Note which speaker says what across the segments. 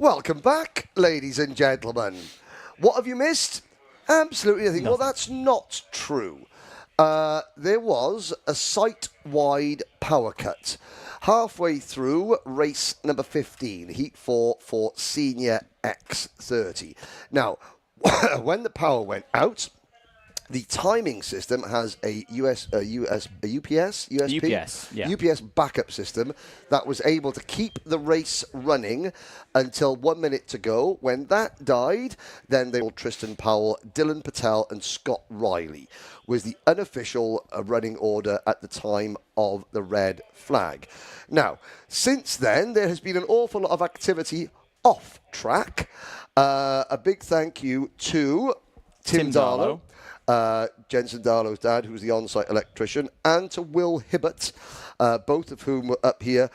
Speaker 1: Welcome back, ladies and gentlemen. What have you missed? Absolutely nothing. Well, that's not true. There was a site-wide power cut halfway through race number 15, Heat 4 for Senior X30. Now, when the power went out, the timing system has a UPS backup system that was able to keep the race running until 1 minute to go. When that died, then they were Tristan Powell, Dylan Patel and Scott Riley was the unofficial running order at the time of the red flag. Now, since then, there has been an awful lot of activity off track. A big thank you to Tim Darlow. Jensen Darlow's dad, who's the on-site electrician, and to Will Hibbert, both of whom were up here.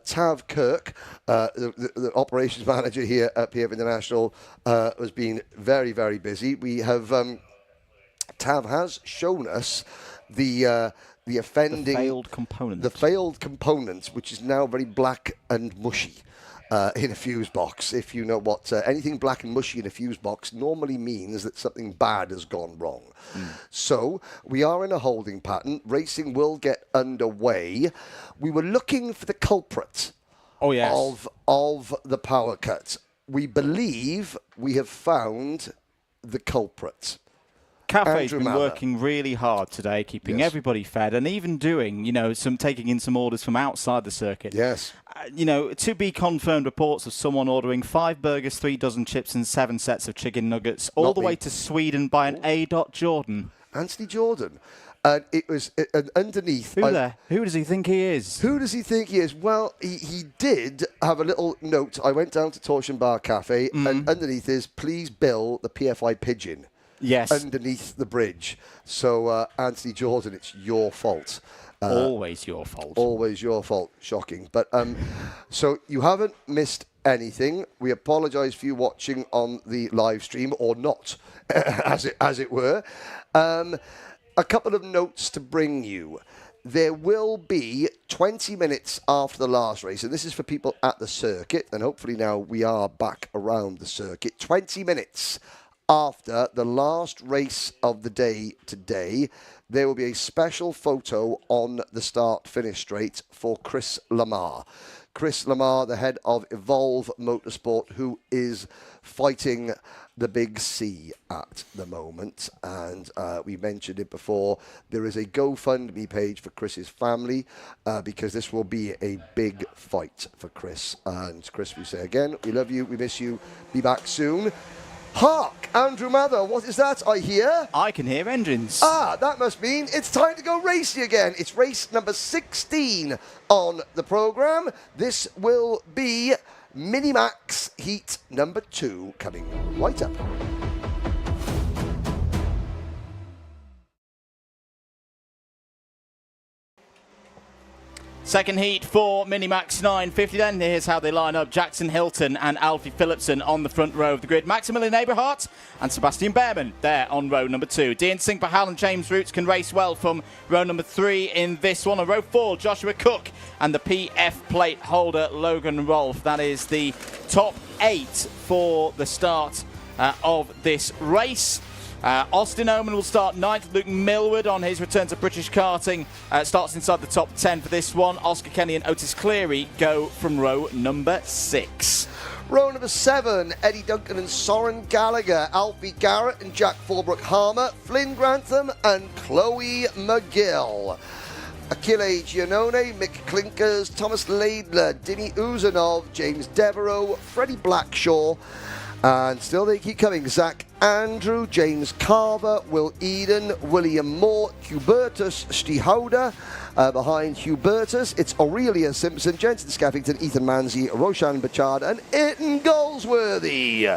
Speaker 1: Tav Kirk, the operations manager here at PF International, has been very, very busy. We have Tav has shown us the failed component, which is now very black and mushy. In a fuse box. If you know what anything black and mushy in a fuse box normally means that something bad has gone wrong. So we are in a holding pattern. Racing will get underway. We were looking for the culprit of the power cut. We believe we have found the culprit.
Speaker 2: Cafe's been working really hard today, keeping everybody fed, and even doing, taking in some orders from outside the circuit.
Speaker 1: Yes.
Speaker 2: To be confirmed reports of someone ordering 5 burgers, 3 dozen chips, and 7 sets of chicken nuggets, all the way to Sweden by an A. Jordan.
Speaker 1: Anthony Jordan. And it was underneath.
Speaker 2: Who does he think he is?
Speaker 1: Who does he think he is? Well, he did have a little note. I went down to Torsion Bar Cafe, and underneath is, please bill the PFI pigeon.
Speaker 2: Yes.
Speaker 1: Underneath the bridge. So, Anthony Jordan, it's your fault.
Speaker 2: Always your fault.
Speaker 1: Always your fault. Shocking. But so you haven't missed anything. We apologise for you watching on the live stream, or not, as it were. A couple of notes to bring you. There will be 20 minutes after the last race, and this is for people at the circuit, and hopefully now we are back around the circuit. 20 minutes after the last race of the day today, there will be a special photo on the start-finish straight for Chris Lamar. Chris Lamar, the head of Evolve Motorsport, who is fighting the big C at the moment. And we mentioned it before. There is a GoFundMe page for Chris's family because this will be a big fight for Chris. And Chris, we say again, we love you, we miss you, be back soon. Hark! Andrew Mather, what is that I hear?
Speaker 2: I can hear engines.
Speaker 1: That must mean it's time to go racing again. It's race number 16 on the programme. This will be Minimax Heat number 2 coming right up.
Speaker 2: Second heat for Minimax 950 then. Here's how they line up. Jackson Hilton and Alfie Phillipson on the front row of the grid. Maximilian Eberhardt and Sebastian Behrman there on row number 2. Dean Singh Pahal and James Roots can race well from row number 3 in this one. On row 4, Joshua Cook and the PF plate holder Logan Rolfe. That is the top 8 for the start of this race. Austin Oman will start 9th. Luke Millward on his return to British karting starts inside the top 10 for this one. Oscar Kenny and Otis Cleary go from row number 6.
Speaker 1: Row number 7, Eddie Duncan and Soren Gallagher, Alfie Garrett and Jack Fulbrook-Harmer, Flynn Grantham and Chloe McGill. Achille Giannone, Mick Clinkers, Thomas Laidler, Dinny Uzanov, James Devereaux, Freddie Blackshaw, and still they keep coming. Zach Andrew, James Carver, Will Eden, William Moore, Hubertus Stihouda. Behind Hubertus, it's Aurelia Simpson, Jensen Skaffington, Ethan Manzi, Roshan Bachard, and Ayrton Goldsworthy.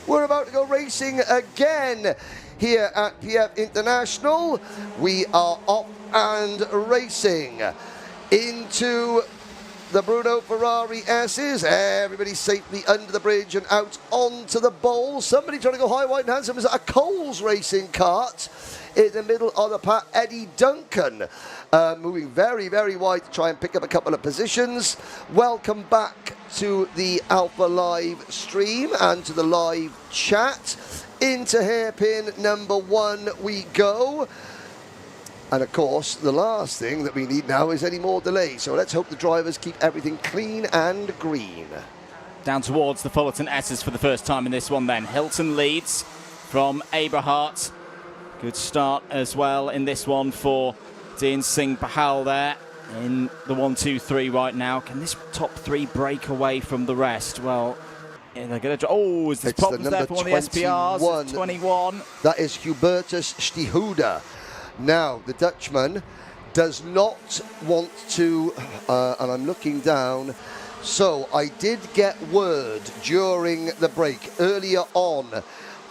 Speaker 1: We're about to go racing again here at PF International. We are off and racing into the Bruno Ferrari S's. Everybody safely under the bridge and out onto the bowl. Somebody trying to go high, white and handsome. Is that a Coles racing cart? In the middle of the pack, Eddie Duncan, moving very, very wide to try and pick up a couple of positions. Welcome back to the Alpha Live stream and to the live chat. Into hairpin number 1 we go. And of course, the last thing that we need now is any more delays. So let's hope the drivers keep everything clean and green.
Speaker 2: Down towards the Fullerton S's for the first time in this one then. Hilton leads from Aberhart. Good start as well in this one for Dean Singh Pahal there in the 1-2-3 right now. Can this top 3 break away from the rest? Well, yeah, they're going to... Oh, is there problems there for one of the SPRs? 21.
Speaker 1: That is Hubertus Stihuda. Now, the Dutchman does not want to... and I'm looking down... So, I did get word during the break, earlier on,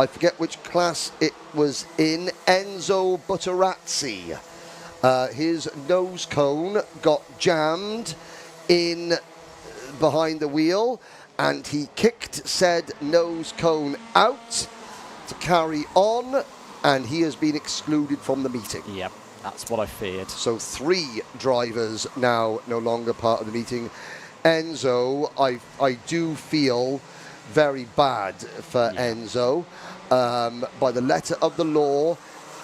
Speaker 1: I forget which class it was in, Enzo Butterazzi. His nose cone got jammed in behind the wheel, and he kicked said nose cone out to carry on, and he has been excluded from the meeting.
Speaker 2: Yep, that's what I feared.
Speaker 1: So 3 drivers now no longer part of the meeting. Enzo, I do feel very bad for Enzo. By the letter of the law,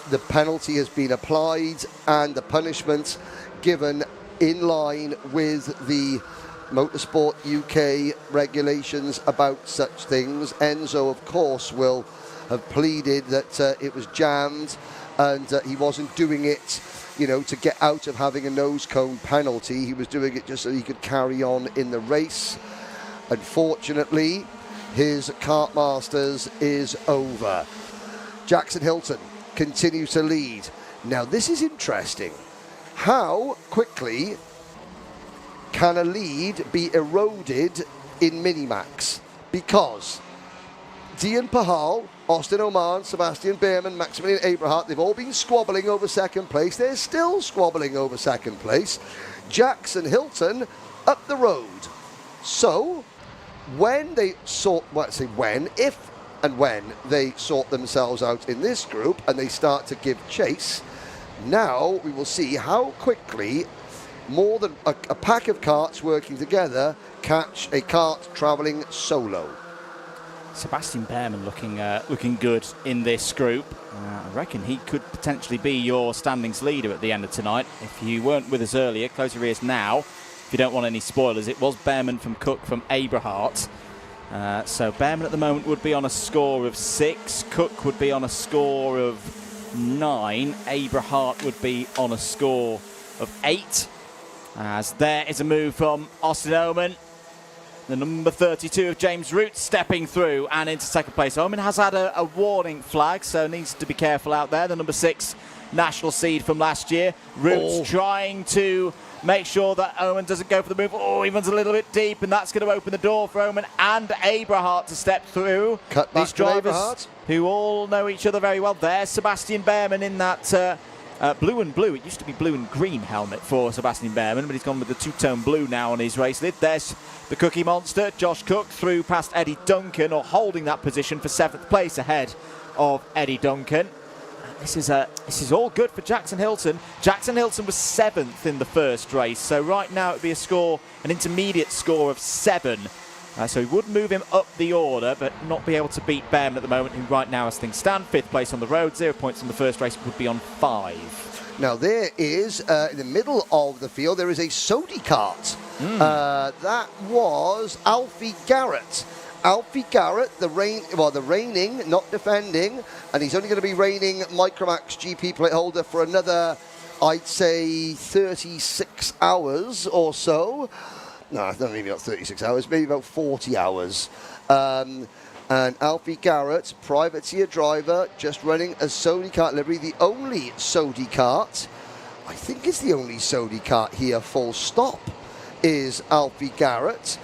Speaker 1: the penalty has been applied and the punishment given in line with the Motorsport UK regulations about such things. Enzo, of course, will have pleaded that it was jammed and he wasn't doing it, you know, to get out of having a nose cone penalty. He was doing it just so he could carry on in the race. Unfortunately, his Kartmasters is over. Jackson Hilton continues to lead. Now, this is interesting. How quickly can a lead be eroded in Minimax? Because Dean Pahal, Austin Oman, Sebastian Behrman, Maximilian Aberhart, they've all been squabbling over second place. They're still squabbling over second place. Jackson Hilton up the road. So, when they sort, well, say when, if and when they sort themselves out in this group and they start to give chase, now we will see how quickly more than a pack of karts working together catch a kart travelling solo.
Speaker 2: Sebastian Behrman looking good in this group. I reckon he could potentially be your standings leader at the end of tonight. If you weren't with us earlier, close your ears now. If you don't want any spoilers, it was Behrman from Cook from Aberhart. So Behrman at the moment would be on a score of 6. Cook would be on a score of 9. Aberhart would be on a score of 8. As there is a move from Austin Oman. The number 32 of James Root stepping through and into second place. Oman has had a warning flag, so needs to be careful out there. The number 6 national seed from last year. Root's trying to make sure that Oman doesn't go for the move. Oh, he runs a little bit deep, and that's going to open the door for Oman and Aberhart to step through.
Speaker 1: Cut
Speaker 2: These drivers who all know each other very well. There's Sebastian Behrman in that blue and blue. It used to be blue and green helmet for Sebastian Behrman, but he's gone with the two-tone blue now on his race lid. There's the Cookie Monster, Josh Cook, through past Eddie Duncan, or holding that position for 7th place ahead of Eddie Duncan. This is all good for Jackson Hilton. Jackson Hilton was 7th in the first race, so right now it would be an intermediate score of 7. So he would move him up the order, but not be able to beat Behrman at the moment, who right now, as things stand, 5th place on the road, 0 points in the first race, would be on 5.
Speaker 1: Now there is, in the middle of the field, there is a Sodi kart. That was Alfie Garrett. Alfie Garrett, the reigning, not defending, and he's only going to be reigning Micromax GP plate holder for another, I'd say, 36 hours or so. No, maybe not 36 hours, maybe about 40 hours. And Alfie Garrett, privateer driver, just running a Sodi kart livery, the only Sodi kart, I think it's the only Sodi kart here, full stop, is Alfie Garrett.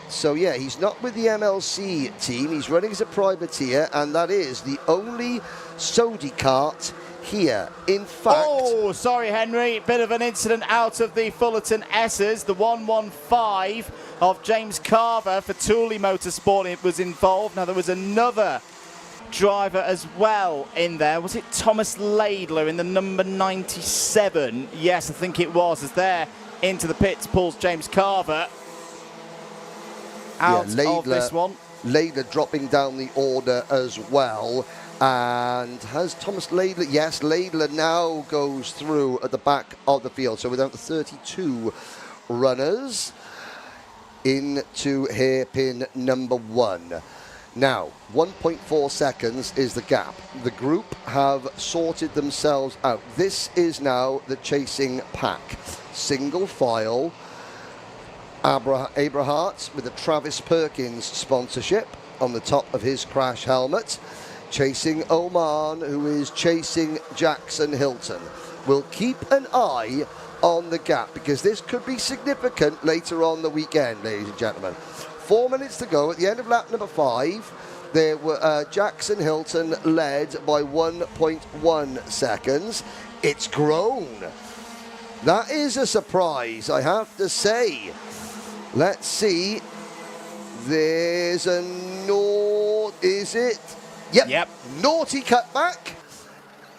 Speaker 1: So yeah, he's not with the MLC team, he's running as a privateer, and that is the only Sodi kart here. In fact...
Speaker 2: Oh, sorry, Henry. Bit of an incident out of the Fullerton S's. The 115 of James Carver for Thule Motorsport, it was involved. Now, there was another driver as well in there. Was it Thomas Laidler in the number 97? Yes, I think it was. As there into the pits pulls James Carver out of this one.
Speaker 1: Laidler dropping down the order as well. And has Thomas Laidler? Yes, Laidler now goes through at the back of the field. So without the 32 runners into hairpin number 1. Now, 1.4 seconds is the gap. The group have sorted themselves out. This is now the chasing pack. Single file. Abrahart with the Travis Perkins sponsorship on the top of his crash helmet. Chasing Oman, who is chasing Jackson Hilton. We'll keep an eye on the gap because this could be significant later on the weekend, ladies and gentlemen. 4 minutes to go at the end of lap number 5. There were Jackson Hilton led by 1.1 seconds. It's grown. That is a surprise, I have to say. Let's see. There's a is it? Yep. Naughty cutback.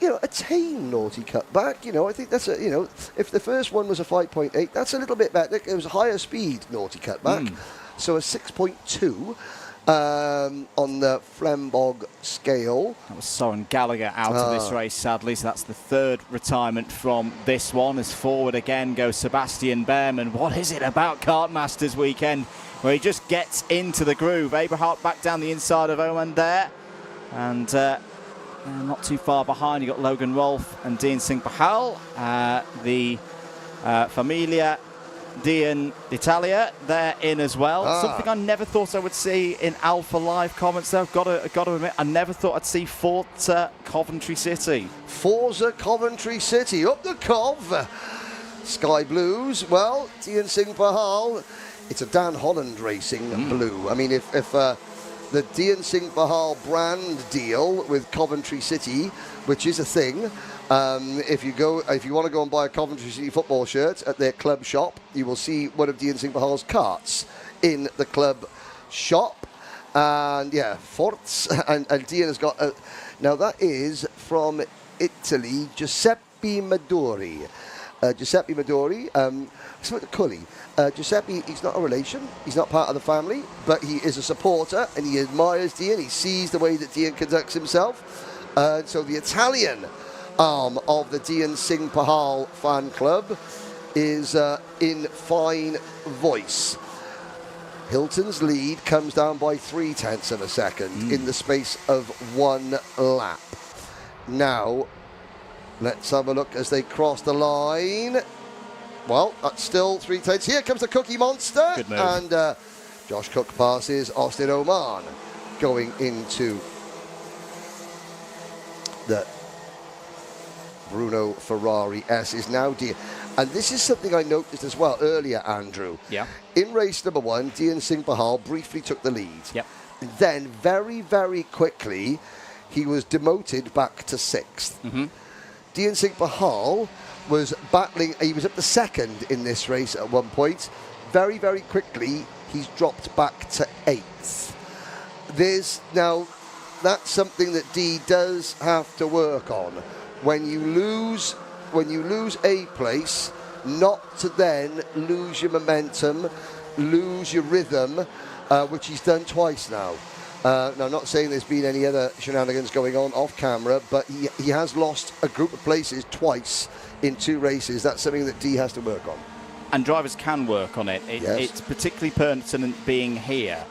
Speaker 1: You know, a tame naughty cutback. You know, I think that's a, you know, if the first one was a 5.8, that's a little bit better. It was a higher speed naughty cutback. So a 6.2 on the Flambog scale.
Speaker 2: That was Soren Gallagher out of this race, sadly. So that's the 3rd retirement from this one. As forward again goes Sebastian Behrmann. What is it about Kartmasters weekend where he just gets into the groove? Abrahart back down the inside of Oman there. And not too far behind, you got Logan Rolfe and Dean Singh Pahal. The Familia Dian Italia, they're in as well. Something I never thought I would see in Alpha Live comments, though. Got to admit, I never thought I'd see Forza Coventry City.
Speaker 1: Forza Coventry City, up the Cov. Sky Blues, well, Dian Singh Pahal. It's a Dan Holland Racing blue. I mean, if the Dian Singh Pahal brand deal with Coventry City, which is a thing. If you want to go and buy a Coventry City football shirt at their club shop, you will see one of Dian Singh Pahal's karts in the club shop. And yeah, Forza and Dian has got a, now that is from Italy, Giuseppe Maduri. Giuseppe Maduri, Giuseppe, he's not a relation, he's not part of the family, but he is a supporter and he admires Dian. He sees the way that Dian conducts himself. So the Italian arm of the Dian Singh Pahal fan club is in fine voice. Hilton's lead comes down by 0.3 of a second in the space of 1 lap. Now, let's have a look as they cross the line. Well, that's still 0.3. Here comes the Cookie Monster.
Speaker 2: Good move.
Speaker 1: And Josh Cook passes Austin Oman going into the Bruno Ferrari S is now Dian. And this is something I noticed as well earlier, Andrew.
Speaker 2: Yeah.
Speaker 1: In race number 1, Dian Singh Pahal briefly took the lead.
Speaker 2: Yep.
Speaker 1: And then very, very quickly, he was demoted back to 6th. Dian Singh Pahal was battling, he was up to 2nd in this race at one point. Very, very quickly, he's dropped back to 8th. That's something that D does have to work on. When you lose a place, not to then lose your momentum, lose your rhythm, which he's done twice now. Now, I'm not saying there's been any other shenanigans going on off camera, but he has lost a group of places twice in 2 races. That's something that D has to work on.
Speaker 2: And drivers can work on it.
Speaker 1: Yes.
Speaker 2: It's particularly pertinent being here.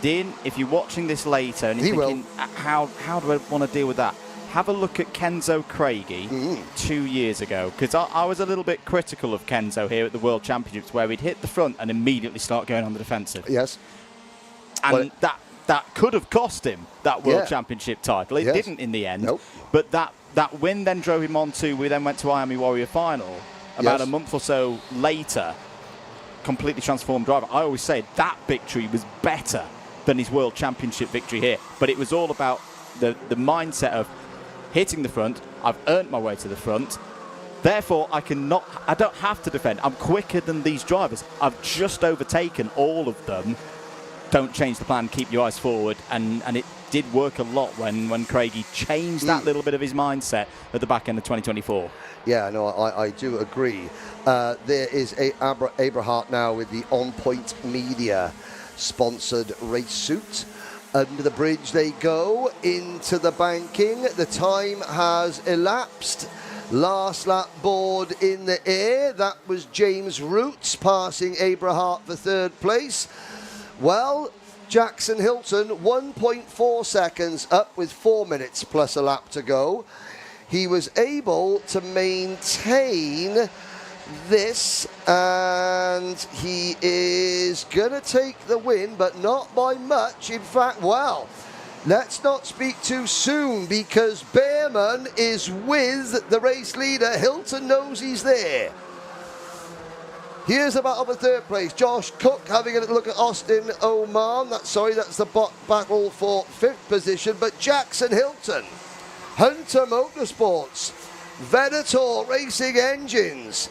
Speaker 2: Dean, if you're watching this later and you're thinking, how do I want to deal with that? Have a look at Kenzo Craigie 2 years ago, because I was a little bit critical of Kenzo here at the World Championships, where he'd hit the front and immediately start going on the defensive.
Speaker 1: Yes.
Speaker 2: And that could have cost him that World Championship title. It didn't in the end.
Speaker 1: Nope.
Speaker 2: But that win then drove him on to, we then went to Miami Warrior Final about a month or so later. Completely transformed driver. I always say that victory was better than his World Championship victory here. But it was all about the mindset of hitting the front. I've earned my way to the front. Therefore, I don't have to defend. I'm quicker than these drivers. I've just overtaken all of them. Don't change the plan, keep your eyes forward. And it did work a lot when Craigie changed that little bit of his mindset at the back end of 2024.
Speaker 1: Yeah, no, I do agree. There is Aberhart now with the On Point Media sponsored race suit. Under the bridge they go into the banking. The time has elapsed. Last lap board in the air. That was James Roots passing Aberhart for third place. Well, Jackson Hilton, 1.4 seconds up with 4 minutes plus a lap to go. He was able to maintain this, and he is going to take the win, but not by much. In fact, well, let's not speak too soon, because Behrman is with the race leader. Hilton knows he's there. Here's the battle for third place. Josh Cook having a look at Austin Oman. That's the battle for fifth position. But Jackson Hilton, Hunter Motorsports, Venator Racing Engines,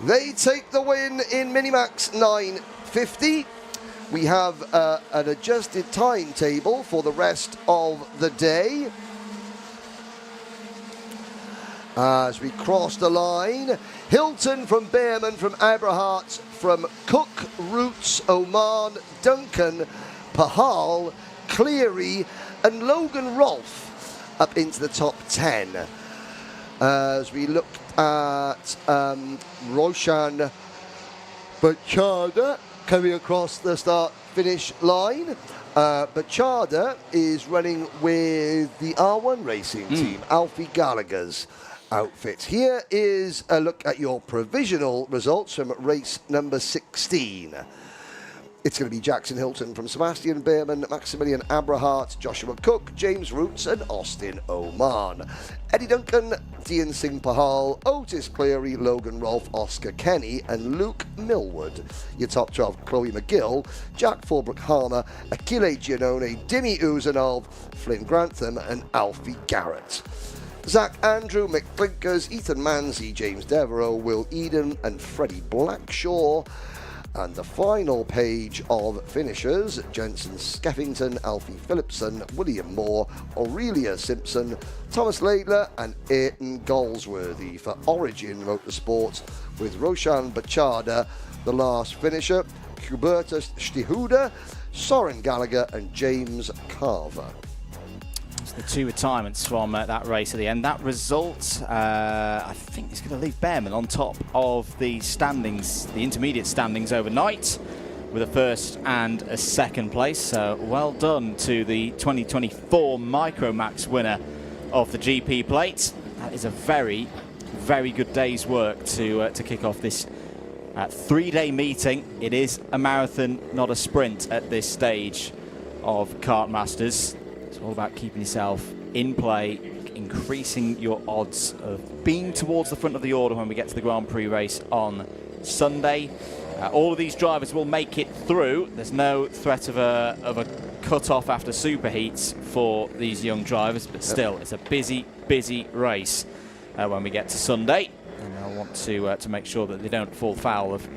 Speaker 1: they take the win in Minimax 950. We have an adjusted timetable for the rest of the day. As we cross the line, Hilton from Behrman, from Aberhart, from Cook, Roots, Oman, Duncan, Pahal, Cleary and Logan Rolfe up into the top 10. As we look at Roshan Bachada coming across the start-finish line. Bachada is running with the R1 racing team, Alfie Gallagher's outfit. Here is a look at your provisional results from race number 16. It's going to be Jackson Hilton from Sebastian Behrman, Maximilian Aberhart, Joshua Cook, James Roots and Austin Oman. Eddie Duncan, Dean Singh Pahal, Otis Cleary, Logan Rolfe, Oscar Kenny and Luke Millwood. Your top 12, Chloe McGill, Jack Fulbrook-Harmer, Achille Giannone, Dimmy Uzanov, Flynn Grantham and Alfie Garrett. Zach Andrew, Mick Clinkers, Ethan Manzi, James Devereaux, Will Eden and Freddie Blackshaw. And the final page of finishers, Jensen Skeffington, Alfie Phillipson, William Moore, Aurelia Simpson, Thomas Laidler and Ayrton Goldsworthy for Origin Motorsport, with Roshan Bachada, the last finisher, Hubertus Stihuda, Soren Gallagher and James Carver.
Speaker 2: The two retirements from that race at the end. That result, I think, is going to leave Behrman on top of the standings, the intermediate standings overnight, with a first and a second place. So well done to the 2024 Micromax winner of the GP plate. That is a very, very good day's work to kick off this 3-day meeting. It is a marathon, not a sprint at this stage of Kartmasters. It's all about keeping yourself in play, increasing your odds of being towards the front of the order when we get to the Grand Prix race on Sunday. All of these drivers will make it through. There's no threat of a cut-off after superheats for these young drivers, but still, it's a busy, busy race when we get to Sunday. And I want to make sure that they don't fall foul of,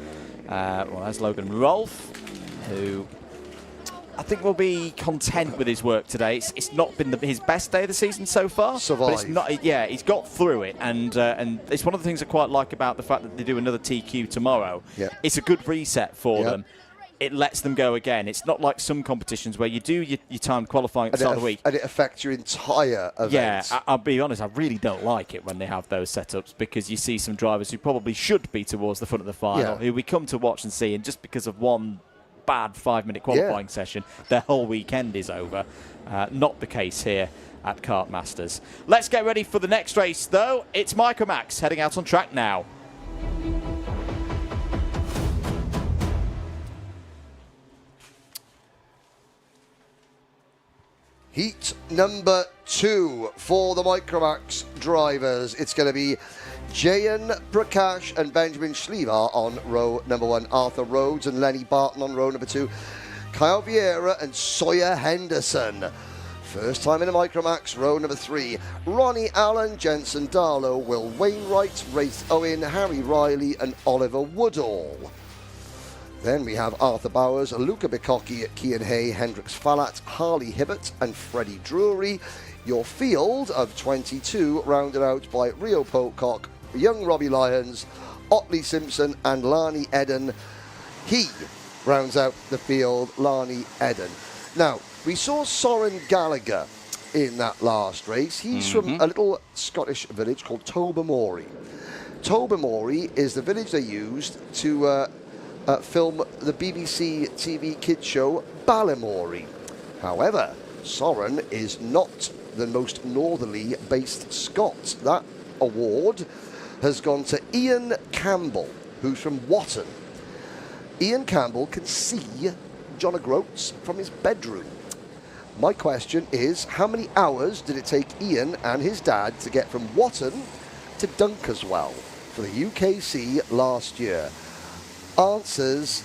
Speaker 2: there's Logan Rolfe, who I think will be content with his work today. It's not been his best day of the season so far.
Speaker 1: Survive.
Speaker 2: But it's not, yeah, he's got through it, and it's one of the things I quite like about the fact that they do another TQ tomorrow.
Speaker 1: Yeah.
Speaker 2: It's a good reset for them. It lets them go again. It's not like some competitions where you do your time qualifying at the start of the week.
Speaker 1: And it affects your entire event.
Speaker 2: Yeah, I'll be honest, I really don't like it when they have those setups, because you see some drivers who probably should be towards the front of the final, who we come to watch and see, and just because of one bad 5-minute qualifying session, their whole weekend is over. Not the case here at Kartmasters. Let's get ready for the next race, though. It's Micromax heading out on track now.
Speaker 1: Heat number 2 for the Micromax drivers. It's going to be Jayan Prakash and Benjamin Schlevar on row number 1, Arthur Rhodes and Lenny Barton on row number 2, Kyle Vieira and Sawyer Henderson. First time in a Micromax, row number 3, Ronnie Allen, Jensen Darlow, Will Wainwright, Wraith Owen, Harry Riley and Oliver Woodall. Then we have Arthur Bowers, Luca Bicocchi, Cian Hay, Hendrix Fallat, Harley Hibbert and Freddie Drury. Your field of 22 rounded out by Rio Pocock, young Robbie Lyons, Otley Simpson and Lani Eden. He rounds out the field, Lani Eden. Now, we saw Soren Gallagher in that last race. He's from a little Scottish village called Tobermory. Tobermory is the village they used to film the BBC TV kids show Balamory. However, Soren is not the most northerly based Scot. That award has gone to Ian Campbell, who's from Watton. Ian Campbell can see John O'Groats from his bedroom. My question is, how many hours did it take Ian and his dad to get from Watton to Dunkeswell for the UKC last year? Answers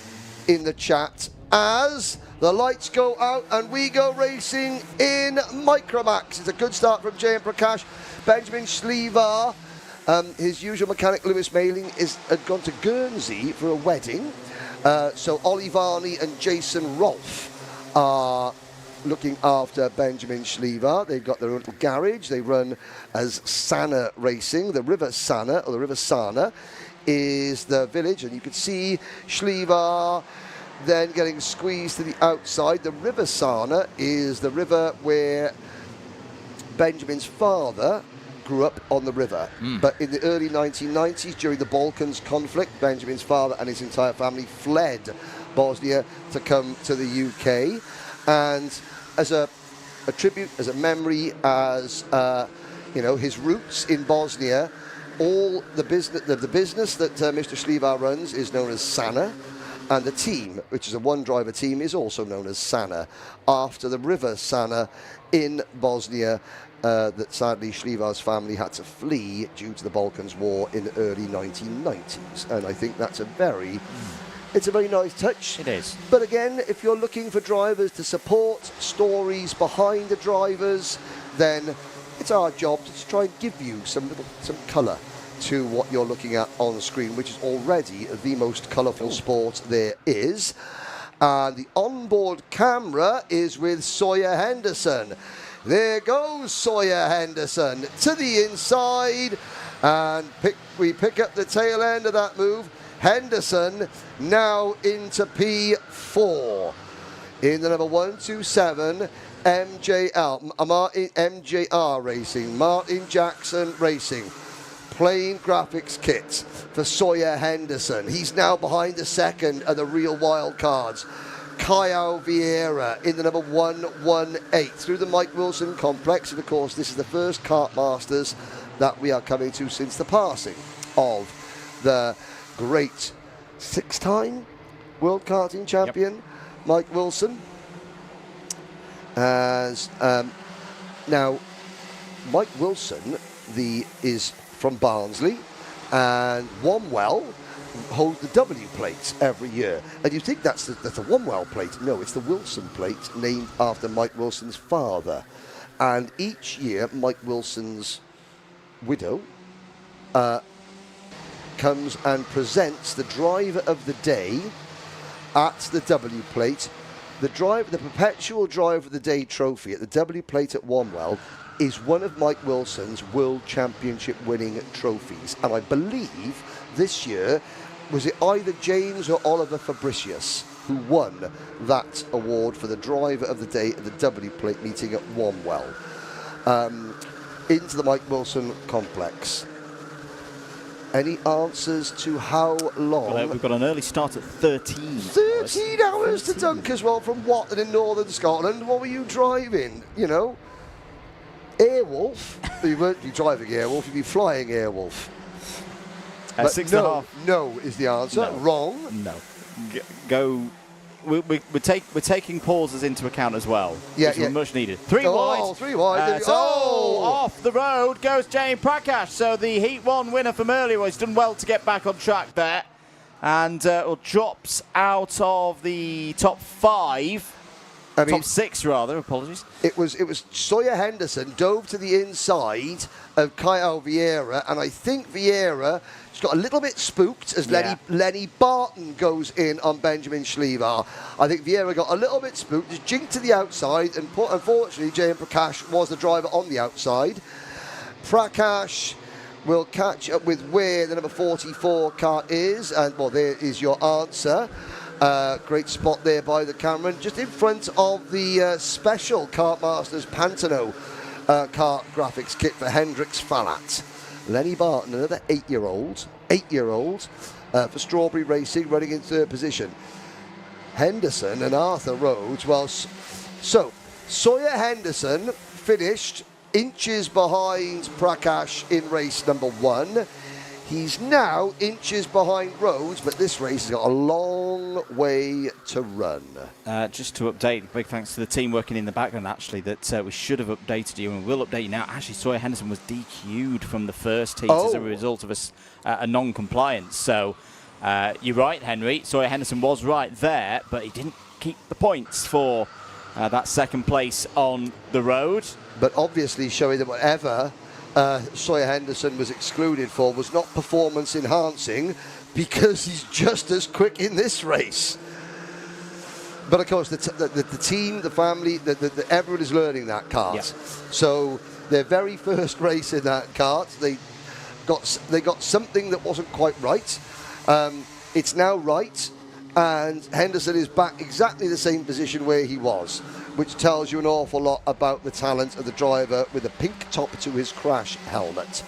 Speaker 1: in the chat as the lights go out and we go racing in Micromax. It's a good start from Jay and Prakash. Benjamin Schlevar, his usual mechanic Lewis Mailing, had gone to Guernsey for a wedding. So Ollie Varney and Jason Rolfe are looking after Benjamin Schlevar. They've got their own little garage. They run as Sana Racing. The River Sana, or the River Sana, is the village, and you can see Schlevar then getting squeezed to the outside. The River Sana is the river where Benjamin's father grew up on the river. But in the early 1990s, during the Balkans conflict, Benjamin's father and his entire family fled Bosnia to come to the UK. And as a tribute, as a memory, as his roots in Bosnia, all the business that Mr. Schlevar runs is known as Sana, and the team, which is a one-driver team, is also known as Sana, after the river Sana in Bosnia that sadly Schlevar's family had to flee due to the Balkans War in the early 1990s. And I think that's a very nice touch.
Speaker 2: It is.
Speaker 1: But again, if you're looking for drivers to support stories behind the drivers, then it's our job to try and give you some colour to what you're looking at on the screen, which is already the most colourful sport there is. And the onboard camera is with Sawyer Henderson. There goes Sawyer Henderson to the inside, and we pick up the tail end of that move. Henderson now into P4 in the number 127 MJR Racing, Martin Jackson Racing. Plain graphics kit for Sawyer Henderson. He's now behind the second of the real wild cards. Caio Vieira in the number 118 through the Mike Wilson complex. And of course, this is the first Kartmasters that we are coming to since the passing of the great six-time world karting champion, Mike Wilson. As now, Mike Wilson is from Barnsley, and Womwell hold the W plate every year. And you think that's the Womwell plate. No, it's the Wilson plate, named after Mike Wilson's father. And each year, Mike Wilson's widow comes and presents the driver of the day at the W plate. The perpetual driver of the day trophy at the W plate at Womwell is one of Mike Wilson's World Championship winning trophies. And I believe this year, was it either James or Oliver Fabricius who won that award for the driver of the day at the W plate meeting at Womwell, into the Mike Wilson complex. Any answers to how long?
Speaker 2: Well, we've got an early start at 13
Speaker 1: hours to Dunkeswell from Watton in northern Scotland. What were you driving? Airwolf? You weren't driving Airwolf, you'd be flying Airwolf. But
Speaker 2: 6.5.
Speaker 1: No is the answer.
Speaker 2: No.
Speaker 1: Wrong.
Speaker 2: No. We're taking pauses into account as well.
Speaker 1: Yeah,
Speaker 2: which were much needed. 3 wide.
Speaker 1: 3 wide.
Speaker 2: Off the road goes Jane Prakash. So the Heat 1 winner from earlier has done well to get back on track there, and drops out of the top 5. Top 6, rather. Apologies.
Speaker 1: It was Sawyer Henderson dove to the inside of Ceol Vieira, and I think Vieira just got a little bit spooked as Lenny Barton goes in on Benjamin Schliever. I think Vieira got a little bit spooked, just jinked to the outside, and unfortunately, J.M. Prakash was the driver on the outside. Prakash will catch up with where the number 44 Kart is, and well, there is your answer. Great spot there by the cameraman, just in front of the special Kartmasters Pantano kart graphics kit for Hendrix Falat. Lenny Barton, another 8-year-old for Strawberry Racing, running in 3rd position. Henderson and Arthur Rhodes, so Sawyer Henderson finished inches behind Prakash in race number 1. He's now inches behind Rhodes, but this race has got a long way to run.
Speaker 2: Just to update, big thanks to the team working in the background, actually, that we should have updated you, and we'll update you now. Actually, Sawyer Henderson was DQ'd from the first heat as a result of a non-compliance. So you're right, Henry. Sawyer Henderson was right there, but he didn't keep the points for that second place on the road.
Speaker 1: But obviously showing that whatever Sawyer Henderson was excluded for was not performance enhancing, because he's just as quick in this race. But of course, the team, the family, everyone is learning that kart. Yeah. So their very first race in that kart, they got something that wasn't quite right. It's now right, and Henderson is back exactly the same position where he was, which tells you an awful lot about the talent of the driver with a pink top to his crash helmet.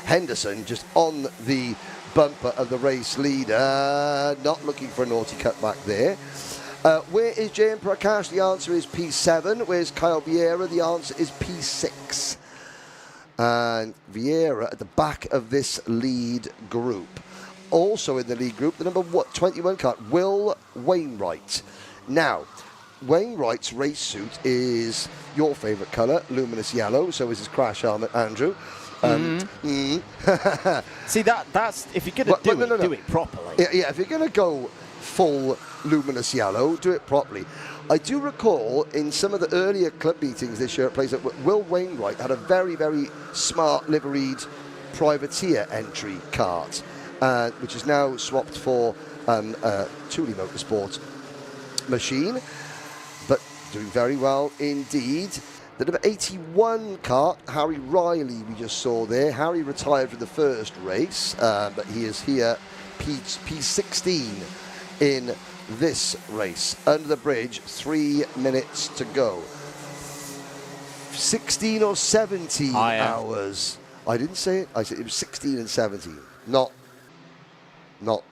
Speaker 1: Henderson just on the bumper of the race leader, not looking for a naughty cutback there. Where is J.M. Prakash? The answer is P7. Where's Ceol Vieira? The answer is P6. And Vieira at the back of this lead group. Also in the lead group, the number 21 kart, Will Wainwright. Now, Wainwright's race suit is your favourite colour, luminous yellow. So is his crash helmet, Andrew.
Speaker 2: See, that's if you're going to do it properly.
Speaker 1: Yeah, if you're going to go full luminous yellow, do it properly. I do recall in some of the earlier club meetings this year at places that Will Wainwright had a very, very smart liveried privateer entry kart, which is now swapped for Thule Motorsport machine, but doing very well indeed. The number 81 kart, Harry Riley, we just saw there. Harry retired from the first race, but he is here P16 in this race. Under the bridge, 3 minutes to go. 16 or 17 hours. I didn't say it. I said it was 16 and 17. No, not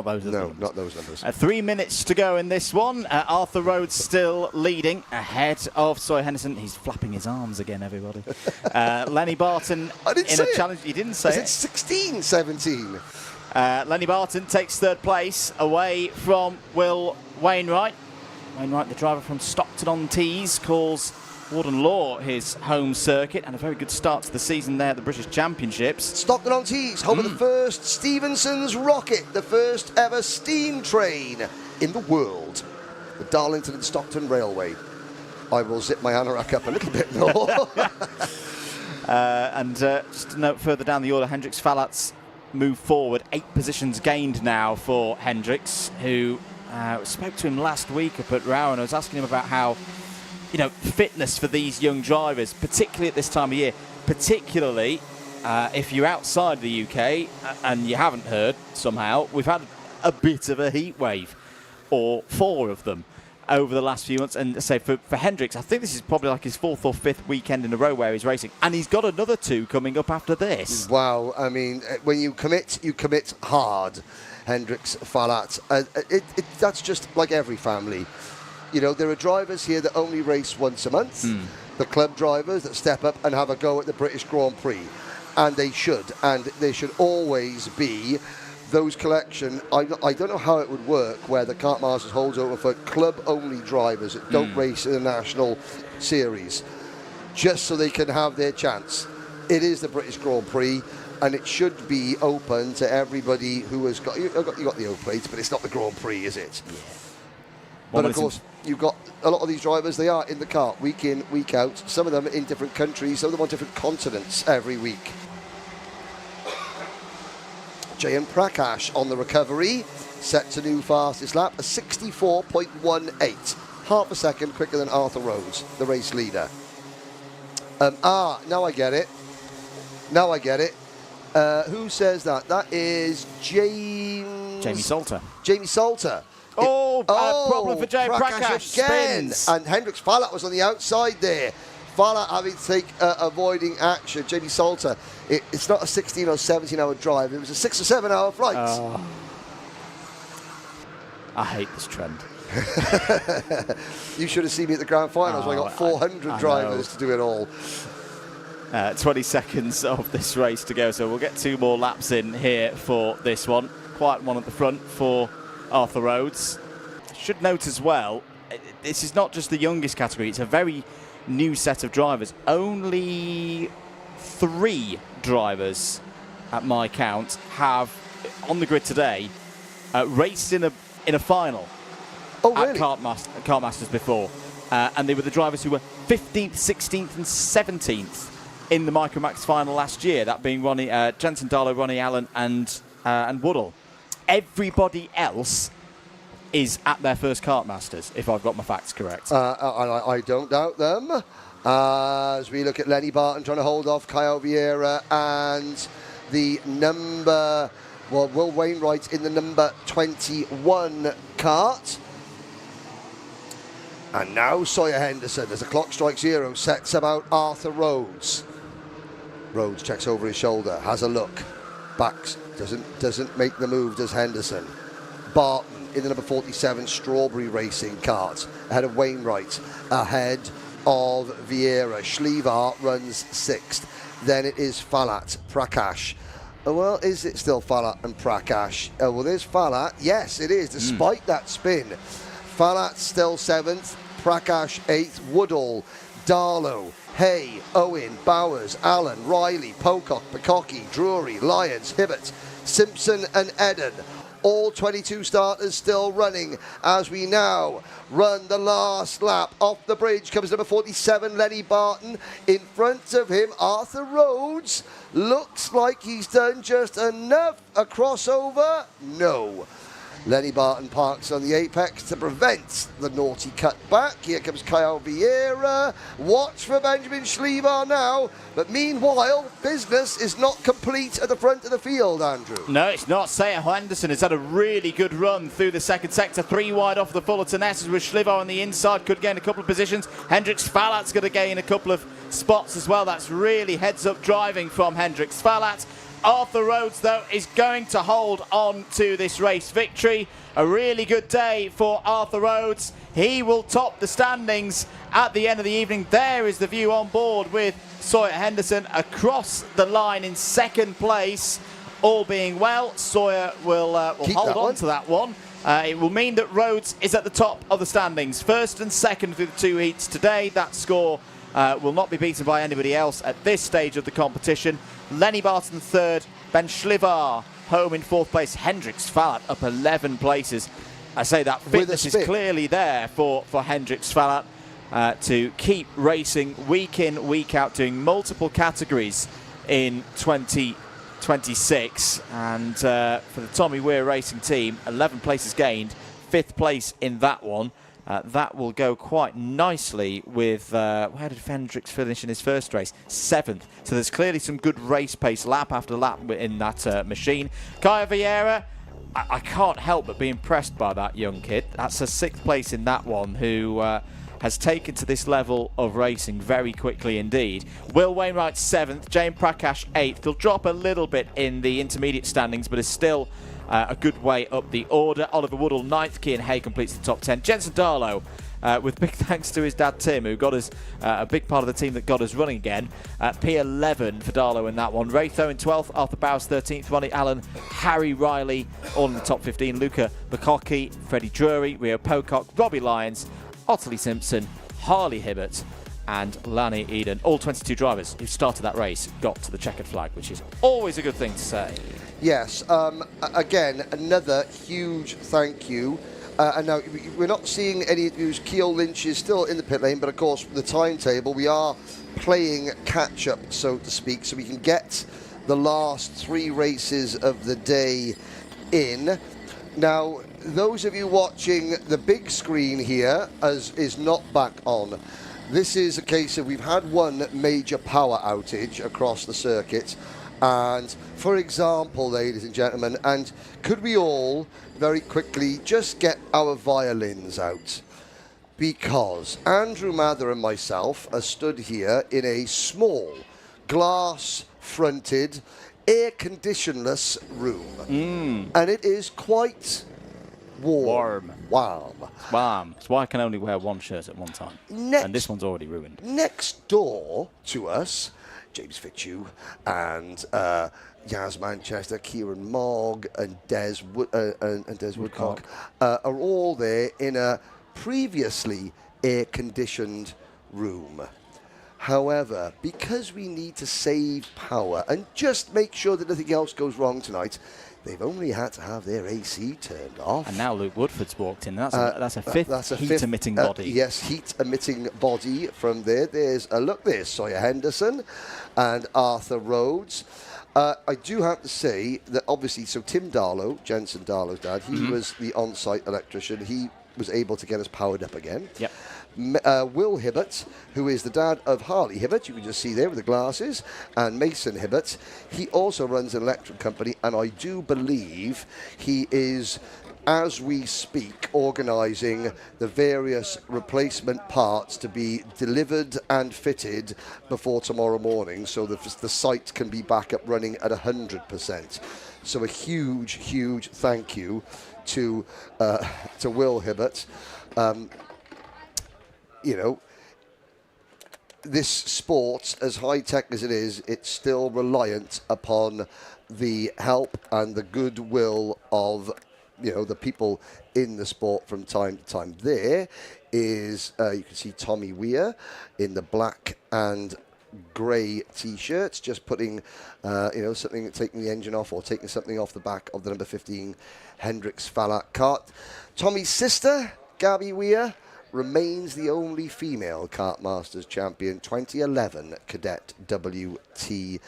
Speaker 1: those numbers. Not those numbers.
Speaker 2: 3 minutes to go in this one. Arthur Rhodes still leading ahead of Sawyer Henderson. He's flapping his arms again, everybody. Lenny Barton in a challenge. He didn't say it.
Speaker 1: It's 16, 17.
Speaker 2: Lenny Barton takes 3rd place away from Will Wainwright. Wainwright, the driver from Stockton-on-Tees, calls Warden Law his home circuit, and a very good start to the season there at the British Championships.
Speaker 1: Stockton-on-Tees, home of the first Stephenson's rocket, the first ever steam train in the world. The Darlington and Stockton Railway. I will zip my anorak up a little bit more.
Speaker 2: Just a note further down the order, Hendrix Falat's move forward. 8 positions gained now for Hendrix, who spoke to him last week up at Rowan. I was asking him about how, fitness for these young drivers, particularly at this time of year, particularly if you're outside the UK, and you haven't heard somehow, we've had a bit of a heat wave, or 4 of them, over the last few months. And say for Hendrix, I think this is probably like his 4th or 5th weekend in a row where he's racing, and he's got another 2 coming up after this.
Speaker 1: Wow, I mean, when you commit hard, Hendrix Falat. That's just like every family. There are drivers here that only race once a month. The club drivers that step up and have a go at the British Grand Prix, and they should always be those collection. I don't know how it would work where the Kartmasters holds over for club-only drivers that don't race in the national series, just so they can have their chance. It is the British Grand Prix, and it should be open to everybody who has got. You got the O plates, but it's not the Grand Prix, is it? But of course, you've got a lot of these drivers, they are in the kart week in, week out. Some of them in different countries, some of them on different continents every week. Jayan Prakash on the recovery, sets a new fastest lap, a 64.18. Half a second quicker than Arthur Rhodes, the race leader. Now I get it. Now I get it. Who says that? That is
Speaker 2: Jamie Salter.
Speaker 1: Jamie Salter.
Speaker 2: Problem for Jayan Prakash
Speaker 1: again.
Speaker 2: Spins.
Speaker 1: And Hendricks Fallat was on the outside there. Fallat having to take avoiding action. Jamie Salter. It's not a 16 or 17 hour drive. It was a 6 or 7 hour flight.
Speaker 2: I hate this trend.
Speaker 1: You should have seen me at the grand finals where I got 400 drivers to do it all.
Speaker 2: 20 seconds of this race to go, so we'll get 2 more laps in here for this one. Quiet one at the front for Arthur Rhodes. Should note as well, this is not just the youngest category, it's a very new set of drivers. Only 3 drivers, at my count, have, on the grid today, raced in a final.
Speaker 1: Oh, really?
Speaker 2: At Kartmasters before. And they were the drivers who were 15th, 16th and 17th in the Micromax final last year, that being Jensen Darlow, Ronnie Allen and Woodall. Everybody else is at their first Kartmasters, if I've got my facts correct.
Speaker 1: I don't doubt them. As we look at Lenny Barton trying to hold off Kyle Vieira and the number, Will Wainwright in the number 21 kart. And now Sawyer Henderson, as the clock strikes 0, sets about Arthur Rhodes. Rhodes checks over his shoulder, has a look, backs, doesn't make the move, does Henderson. Barton in the number 47 Strawberry Racing kart, ahead of Wainwright, ahead of Vieira. Schlevar runs 6th. Then it is Fallat, Prakash. Well, is it still Fallat and Prakash? Well, there's Fallat. Yes, it is, despite that spin. Fallat still 7th, Prakash 8th, Woodall, Darlow, Hay, Owen, Bowers, Allen, Riley, Pocock, Pecocky, Drury, Lyons, Hibbert, Simpson and Eden. All 22 starters still running as we now run the last lap. Off the bridge comes number 47, Lenny Barton. In front of him, Arthur Rhodes. Looks like he's done just enough. A crossover? No. Lenny Barton parks on the apex to prevent the naughty cutback. Here comes Kyle Vieira. Watch for Benjamin Schlevar now. But meanwhile, business is not complete at the front of the field, Andrew.
Speaker 2: No, it's not. Ceol Henderson has had a really good run through the second sector. 3 wide off the Fullerton S's with Schlevar on the inside. Could gain a couple of positions. Hendricks Fallat's going to gain a couple of spots as well. That's really heads-up driving from Hendricks Fallat. Arthur Rhodes, though, is going to hold on to this race victory. A really good day for Arthur Rhodes. He will top the standings at the end of the evening. There is the view on board with Sawyer Henderson across the line in 2nd place. All being well, Sawyer will hold on to that one. It will mean that Rhodes is at the top of the standings. 1st and 2nd through the 2 heats today. That score will not be beaten by anybody else at this stage of the competition. Lenny Barton 3rd, Ben Schlevar home in 4th place, Hendricks Fallat up 11 places. I say that fitness is clearly there for Hendricks Fallat to keep racing week in, week out, doing multiple categories in 2026. And for the Tommy Weir Racing team, 11 places gained, 5th place in that one. That will go quite nicely with, where did Hendricks finish in his first race? 7th. So there's clearly some good race pace lap after lap in that machine. Kyle Vieira, I can't help but be impressed by that young kid. That's a 6th place in that one, who has taken to this level of racing very quickly indeed. Will Wainwright 7th, Jayan Prakash 8th. He'll drop a little bit in the intermediate standings, but is still a good way up the order. Oliver Woodall 9th, Cian Hay completes the top 10. Jensen Darlow, with big thanks to his dad Tim, who got us a big part of the team that got us running again. P11 for Darlow in that one. Ray Tho in 12th, Arthur Bowers 13th, Ronnie Allen, Harry Riley all in the top 15. Luca Bacocchi, Freddie Drury, Rio Pocock, Robbie Lyons, Ottilie Simpson, Harley Hibbert and Lanny Eden. All 22 drivers who started that race got to the checkered flag, which is always a good thing to say.
Speaker 1: Yes, again, another huge thank you And now we're not seeing any news. Ceol Lynch is still in the pit lane, but of course the timetable, we are playing catch up, so to speak, so we can get the last 3 races of the day in. Now, those of you watching the big screen here is not back on. This is a case of we've had one major power outage across the circuit. And for example, ladies and gentlemen, and could we all very quickly just get our violins out? Because Andrew Mather and myself are stood here in a small glass-fronted, air-conditionless room. And it is quite warm. Warm.
Speaker 2: That's why I can only wear one shirt at one time. And this one's already ruined.
Speaker 1: Next door to us, James Fitzhugh and Yaz Manchester, Kieran Mogg and Des Woodcock are all there in a previously air-conditioned room. However, because we need to save power and just make sure that nothing else goes wrong tonight, they've only had to have their AC turned off.
Speaker 2: And now Luke Woodford's walked in. That's a fifth heat-emitting body.
Speaker 1: Yes, heat-emitting body from there. There's Sawyer Henderson and Arthur Rhodes. I do have to say that obviously, so Tim Darlow, Jensen Darlow's dad, he was the on-site electrician. He was able to get us powered up again.
Speaker 2: Yep.
Speaker 1: Will Hibbert, who is the dad of Harley Hibbert, you can just see there with the glasses, and Mason Hibbert. He also runs an electric company, and I do believe he is, as we speak, organising the various replacement parts to be delivered and fitted before tomorrow morning, so that the site can be back up running at 100%. So a huge, huge thank you to Will Hibbert. You know, this sport, as high-tech as it is, it's still reliant upon the help and the goodwill of, you know, the people in the sport from time to time. There is, you can see Tommy Weir in the black and grey T-shirts, just putting, you know, something, taking the engine off or taking something off the back of the number 15 Hendrix Fallac Kart. Tommy's sister, Gabby Weir, remains the only female Kartmasters champion, 2011 Cadet WTP.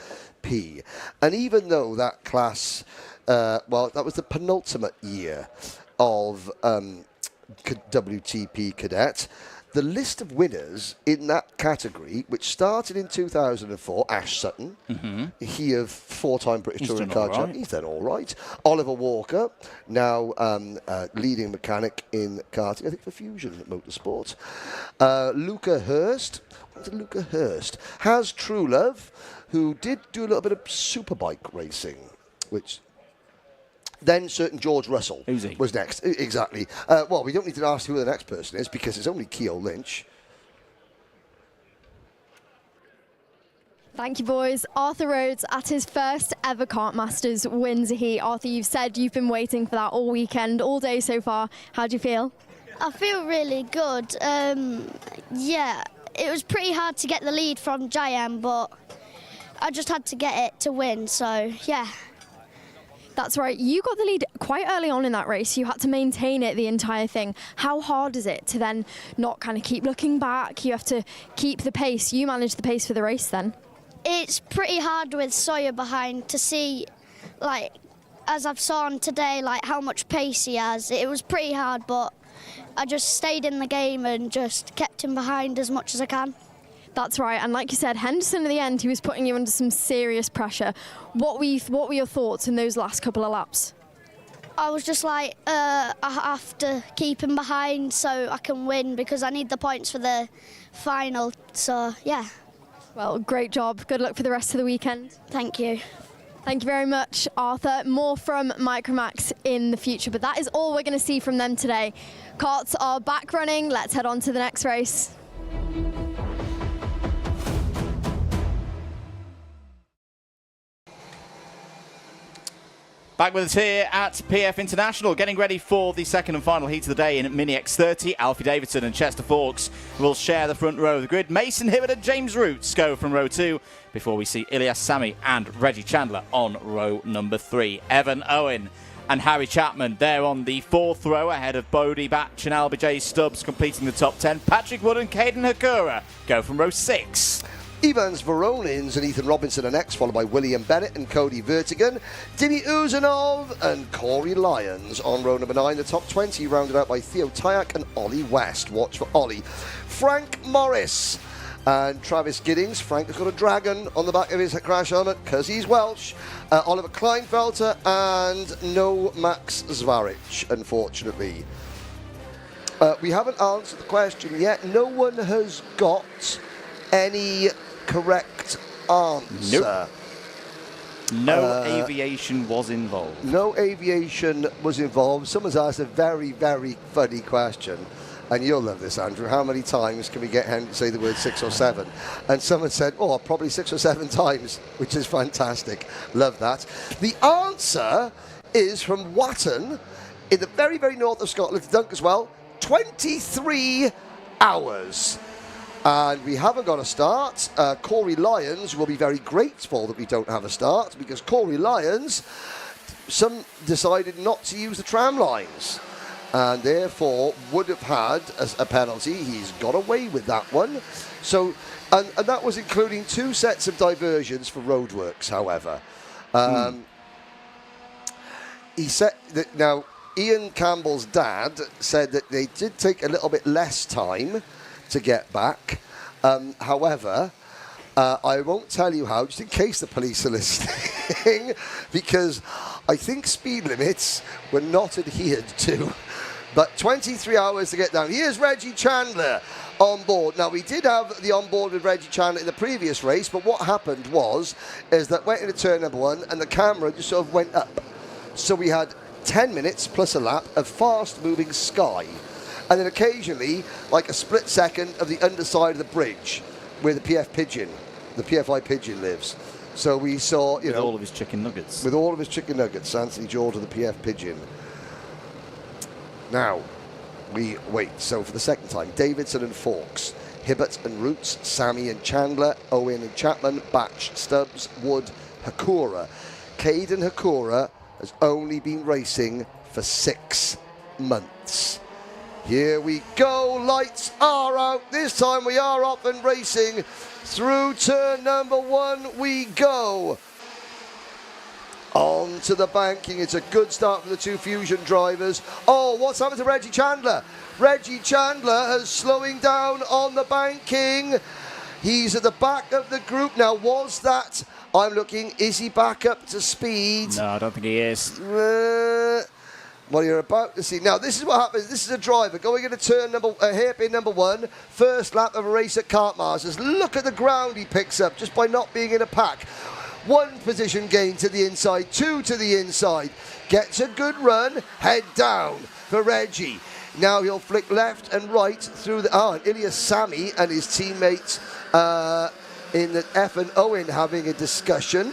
Speaker 1: And even though that class, well, that was the penultimate year of WTP Cadet, the list of winners in that category, which started in 2004, Ash Sutton, he of 4-time British Touring Car champion, he's done all right. Oliver Walker, now leading mechanic in karting, I think for Fusion Motorsport. Luca Hurst, has True Love, who did do a little bit of superbike racing, which... Then certain George Russell was next. Exactly. Well, we don't need to ask who the next person is because it's only Ceol Lynch.
Speaker 3: Thank you, boys. Arthur Rhodes at his first ever Kartmasters wins a heat. Arthur, you've said you've been waiting for that all weekend, all day so far. How do you feel?
Speaker 4: I feel really good. Yeah, it was pretty hard to get the lead from Jayan, but I just had to get it to win, so yeah.
Speaker 3: That's right. You got the lead quite early on in that race. You had to maintain it the entire thing. How hard is it to then not kind of keep looking back? You have to keep the pace. You managed the pace for the race then?
Speaker 4: It's pretty hard with Sawyer behind to see, like, as I've seen today, like how much pace he has. It was pretty hard, but I just stayed in the game and just kept him behind as much as I can.
Speaker 3: That's right, and like you said, Henderson at the end, he was putting you under some serious pressure. What were your thoughts in those last couple of laps?
Speaker 4: I was just like, I have to keep him behind so I can win because I need the points for the final, so yeah.
Speaker 3: Well, great job. Good luck for the rest of the weekend.
Speaker 4: Thank you.
Speaker 3: Thank you very much, Arthur. More from Micromax in the future, but that is all we're going to see from them today. Karts are back running. Let's head on to the next race.
Speaker 2: Back with us here at PF International, getting ready for the second and final heat of the day in Mini X30. Alfie Davidson and Chester Fawkes will share the front row of the grid. Mason Hibbert and James Roots go from row 2 before we see Ilyas Sami and Reggie Chandler on row number 3. Evan Owen and Harry Chapman there on the 4th row ahead of Bodie Batch and LBJ Stubbs completing the top 10. Patrick Wood and Caden Hakura go from row 6.
Speaker 1: Evans Veronins and Ethan Robinson are next, followed by William Bennett and Cody Vertigan, Dimi Uzanov and Corey Lyons on row number 9. The top 20 rounded out by Theo Tyak and Ollie West. Watch for Ollie. Frank Morris and Travis Giddings. Frank has got a dragon on the back of his crash helmet because he's Welsh. Oliver Kleinfelter and no Max Zvaric, unfortunately. We haven't answered the question yet. No one has got any correct answer.
Speaker 2: Nope. No aviation was involved.
Speaker 1: No aviation was involved. Someone's asked a very, very funny question. And you'll love this, Andrew. How many times can we get Henry to say the word 6 or 7? And someone said, oh, probably 6 or 7 times, which is fantastic. Love that. The answer is from Watton in the very, very north of Scotland, Dunk as well. 23 hours. And we haven't got a start. Corey Lyons will be very grateful that we don't have a start, because Corey Lyons, some decided not to use the tram lines and therefore would have had a penalty. He's got away with that one. So, and that was including 2 sets of diversions for roadworks, however. He said that now, Ian Campbell's dad said that they did take a little bit less time to get back. However, I won't tell you how, just in case the police are listening, because I think speed limits were not adhered to. But 23 hours to get down. Here's Reggie Chandler on board. Now, we did have the on board with Reggie Chandler in the previous race, but what happened is that went into turn number 1 and the camera just sort of went up. So we had 10 minutes plus a lap of fast-moving sky. And then occasionally, like a split second of the underside of the bridge where the PFI pigeon lives. So we saw,
Speaker 2: with all of his chicken nuggets.
Speaker 1: With all of his chicken nuggets, Anthony Jordan, the PF pigeon. Now, we wait. So for the second time, Davidson and Fawkes, Hibbert and Roots, Sammy and Chandler, Owen and Chapman, Batch, Stubbs, Wood, Hakura. Caden Hakura has only been racing for 6 months. Here we go, lights are out. This time we are up and racing. Through turn number 1 we go. On to the banking. It's a good start for the 2 Fusion drivers. Oh, what's happened to Reggie Chandler? Reggie Chandler is slowing down on the banking. He's at the back of the group. Now, was that, I'm looking, is he back up to speed?
Speaker 2: No, I don't think he is.
Speaker 1: Well, you're about to see. Now, this is what happens. This is a driver going into turn hairpin number 1, first lap of a race at Kartmasters. Look at the ground he picks up just by not being in a pack. 1 position gain to the inside, 2 to the inside. Gets a good run, head down for Reggie. Now he'll flick left and right through the... and Ilias Sami and his teammates in the F and Owen having a discussion.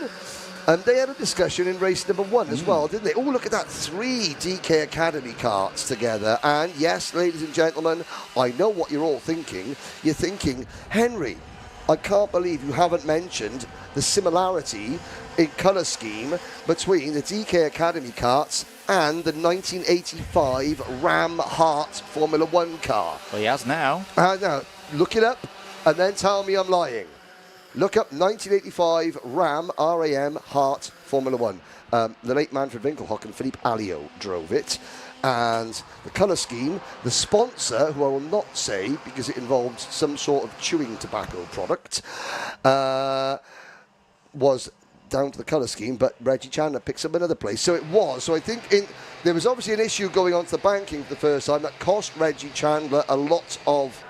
Speaker 1: And they had a discussion in race number 1 as well, didn't they? Oh, look at that, 3 DK Academy karts together. And yes, ladies and gentlemen, I know what you're all thinking. You're thinking, Henry, I can't believe you haven't mentioned the similarity in colour scheme between the DK Academy karts and the 1985 Ram Hart Formula 1 car.
Speaker 2: Well, he has now.
Speaker 1: Now, look it up and then tell me I'm lying. Look up 1985 Ram Hart Formula 1. The late Manfred Winkelhock and Philippe Alliot drove it. And the colour scheme, the sponsor, who I will not say because it involved some sort of chewing tobacco product, was down to the colour scheme, but Reggie Chandler picks up another place. So it was. So I think there was obviously an issue going on to the banking for the first time that cost Reggie Chandler a lot of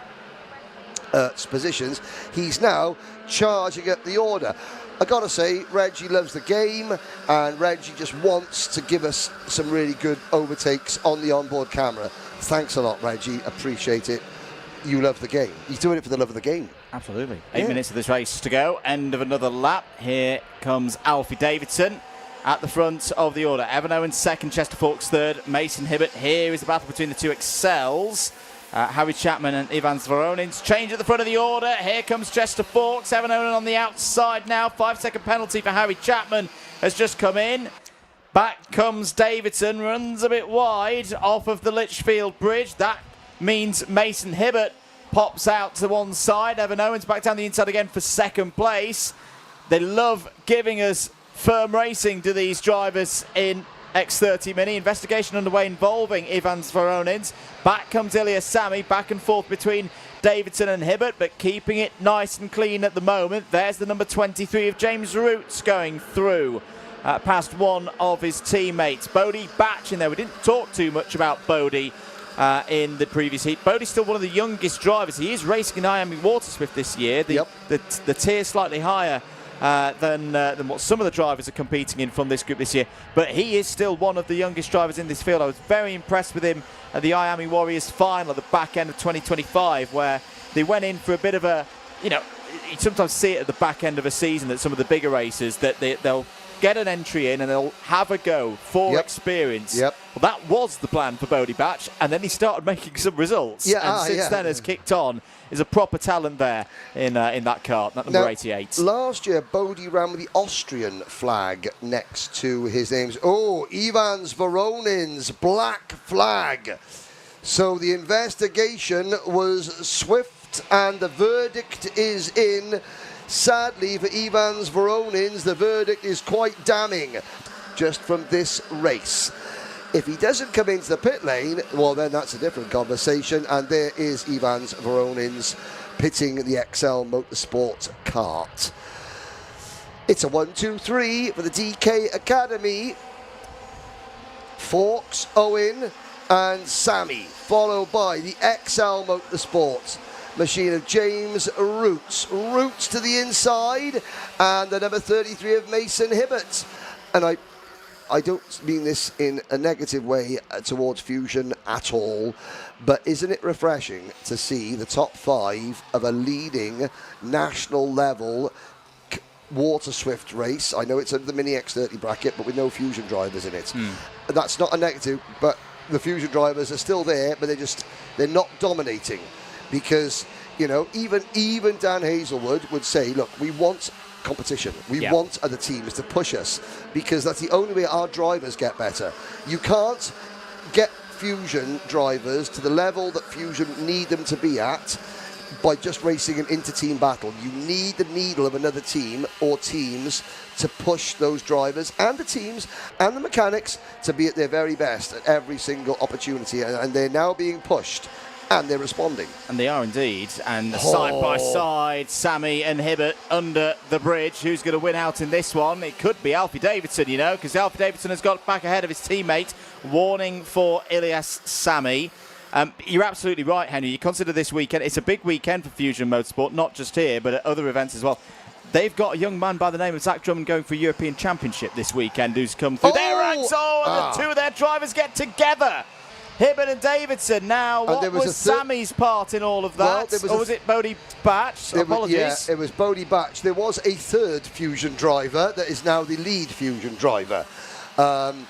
Speaker 1: positions. He's now charging up the order. I gotta say, Reggie loves the game, and Reggie just wants to give us some really good overtakes on the onboard camera. Thanks a lot, Reggie. Appreciate it. You love the game. He's doing it for the love of the game.
Speaker 2: Absolutely. 8 minutes of this race to go. End of another lap. Here comes Alfie Davidson at the front of the order. Evan Owens second, Chester Fawkes third, Mason Hibbert. Here is the battle between the 2 Excels. Harry Chapman and Ivan Zvoronins change at the front of the order. Here comes Chester Fawkes. Evan Owen on the outside now. 5-second penalty for Harry Chapman has just come in. Back comes Davidson, runs a bit wide off of the Litchfield Bridge. That means Mason Hibbert pops out to one side. Evan Owens back down the inside again for second place. They love giving us firm racing to these drivers in X30 Mini. Investigation underway involving Ivans Voronins. Back comes Ilya Sami, back and forth between Davidson and Hibbert, but keeping it nice and clean at the moment. There's the number 23 of James Roots going through past one of his teammates. Bodie Batch in there. We didn't talk too much about Bodie in the previous heat. Bodie's still one of the youngest drivers. He is racing in Miami Waterswift this year. The tier slightly higher than what some of the drivers are competing in from this group this year. But he is still one of the youngest drivers in this field. I was very impressed with him at the Miami Warriors final at the back end of 2025, where they went in for a bit of a, you sometimes see it at the back end of a season that some of the bigger racers, that they'll get an entry in and they'll have a go for experience. Well, that was the plan for Bodie Batch, and then he started making some results. And since then has kicked on. Is a proper talent there in that kart, that number 88.
Speaker 1: Last year, Bodie ran with the Austrian flag next to his names. Oh, Ivans Voronins, black flag. So the investigation was swift and the verdict is in. Sadly for Ivans Voronins, the verdict is quite damning just from this race. If he doesn't come into the pit lane, well, then that's a different conversation. And there is Ivans Voronins pitting the Ceol Motorsport kart. It's a 1-2-3 for the DK Academy. Fawkes, Owen and Sammy, followed by the Ceol Motorsport machine of James Roots. Roots to the inside, and the number 33 of Mason Hibbert. And I don't mean this in a negative way towards Fusion at all, but isn't it refreshing to see the top 5 of a leading national level water swift race? I know it's under the Mini X30 bracket, but with no Fusion drivers in it. That's not a negative, but the Fusion drivers are still there, but they're not dominating. Because, even Dan Hazelwood would say, look, we want competition. We want other teams to push us, because that's the only way our drivers get better. You can't get Fusion drivers to the level that Fusion need them to be at by just racing an inter-team battle. You need the needle of another team or teams to push those drivers and the teams and the mechanics to be at their very best at every single opportunity, and they're now being pushed. And they're responding. And
Speaker 2: they are indeed. And side by side, Sammy and Hibbert under the bridge. Who's going to win out in this one? It could be Alfie Davidson, because Alfie Davidson has got back ahead of his teammate. Warning for Ilyas Sami. You're absolutely right, Henry. You consider this weekend, it's a big weekend for Fusion Motorsport, not just here, but at other events as well. They've got a young man by the name of Zach Drummond going for a European Championship this weekend who's come through their ranks. The two of their drivers get together. Hibbert and Davidson. Now, what was Sammy's part in all of that? Or was it Bodie Batch? Apologies.
Speaker 1: It was Bodie Batch. There was a third Fusion driver that is now the lead Fusion driver. Dan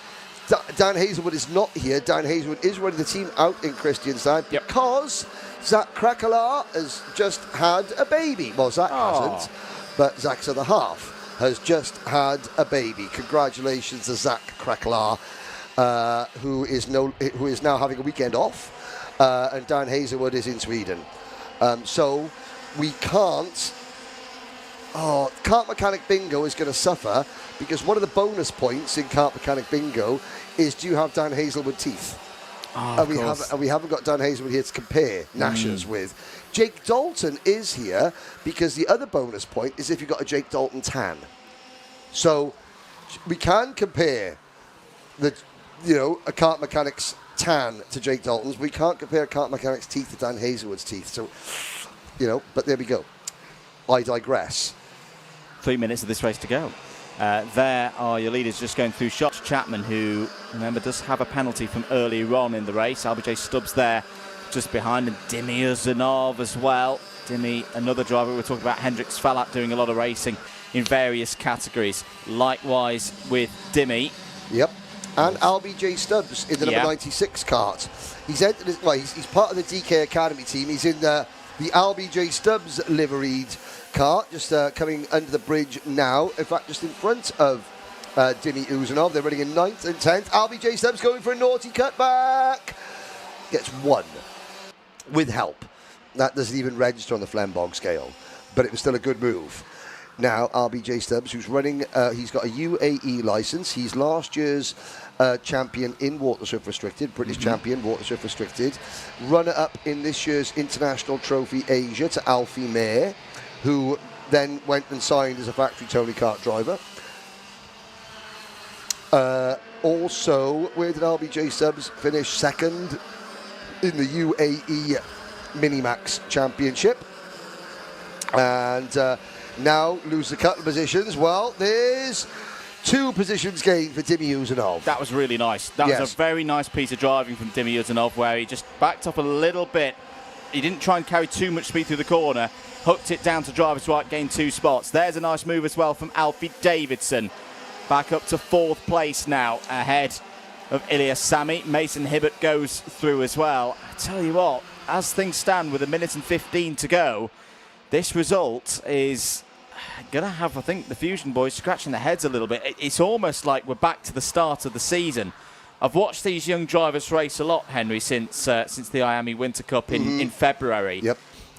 Speaker 1: Hazelwood is not here. Dan Hazelwood is running the team out in Kristiansand because Zach Krakelaar has just had a baby. Well, Zach hasn't, but Zach's other half has just had a baby. Congratulations to Zach Krakelaar. Who is now having a weekend off, and Dan Hazelwood is in Sweden. So we can't. Kart Mechanic Bingo is going to suffer, because one of the bonus points in Kart Mechanic Bingo is, do you have Dan Hazelwood teeth? And we haven't got Dan Hazelwood here to compare Nashers with. Jake Dalton is here because the other bonus point is if you've got a Jake Dalton tan. So we can compare a Kart Mechanic's tan to Jake Dalton's. We can't compare Kart Mechanic's teeth to Dan Hazelwood's teeth. So, but there we go. I digress.
Speaker 2: 3 minutes of this race to go. There are your leaders just going through shots. Chapman, who, remember, does have a penalty from earlier on in the race. LBJ Stubbs there just behind, and Dimi Uzanov as well. Dimi, another driver. We're talking about Hendrix Falat doing a lot of racing in various categories. Likewise with Dimi.
Speaker 1: Yep. And LBJ Stubbs in the number 96 kart. He's entered. He's part of the DK Academy team. He's in the LBJ Stubbs liveried kart, just coming under the bridge now. In fact, just in front of Dimi Uzanov. They're running in 9th and 10th. LBJ Stubbs going for a naughty cutback. Gets 1 with help. That doesn't even register on the Flambog scale, but it was still a good move. Now, RBJ Stubbs, who's running, he's got a UAE license. He's last year's champion in Watersurf Restricted, British champion, Watersurf Restricted. Runner-up in this year's International Trophy Asia to Alfie Mayer, who then went and signed as a factory Tony Kart driver. Also, where did RBJ Stubbs finish? 2nd in the UAE Minimax Championship. And now lose a couple of positions. Well, there's 2 positions gained for Dimi Uzanov.
Speaker 2: That was really nice. That was a very nice piece of driving from Dimi Uzanov, where he just backed up a little bit. He didn't try and carry too much speed through the corner, hooked it down to driver's right, gained 2 spots. There's a nice move as well from Alfie Davidson. Back up to 4th place now, ahead of Ilias Sami. Mason Hibbert goes through as well. I tell you what, as things stand with 1 minute and 15 to go, this result is going to have, I think, the Fusion boys scratching their heads a little bit. It's almost like we're back to the start of the season. I've watched these young drivers race a lot, Henry, since the Miami Winter Cup in February.
Speaker 1: Yep.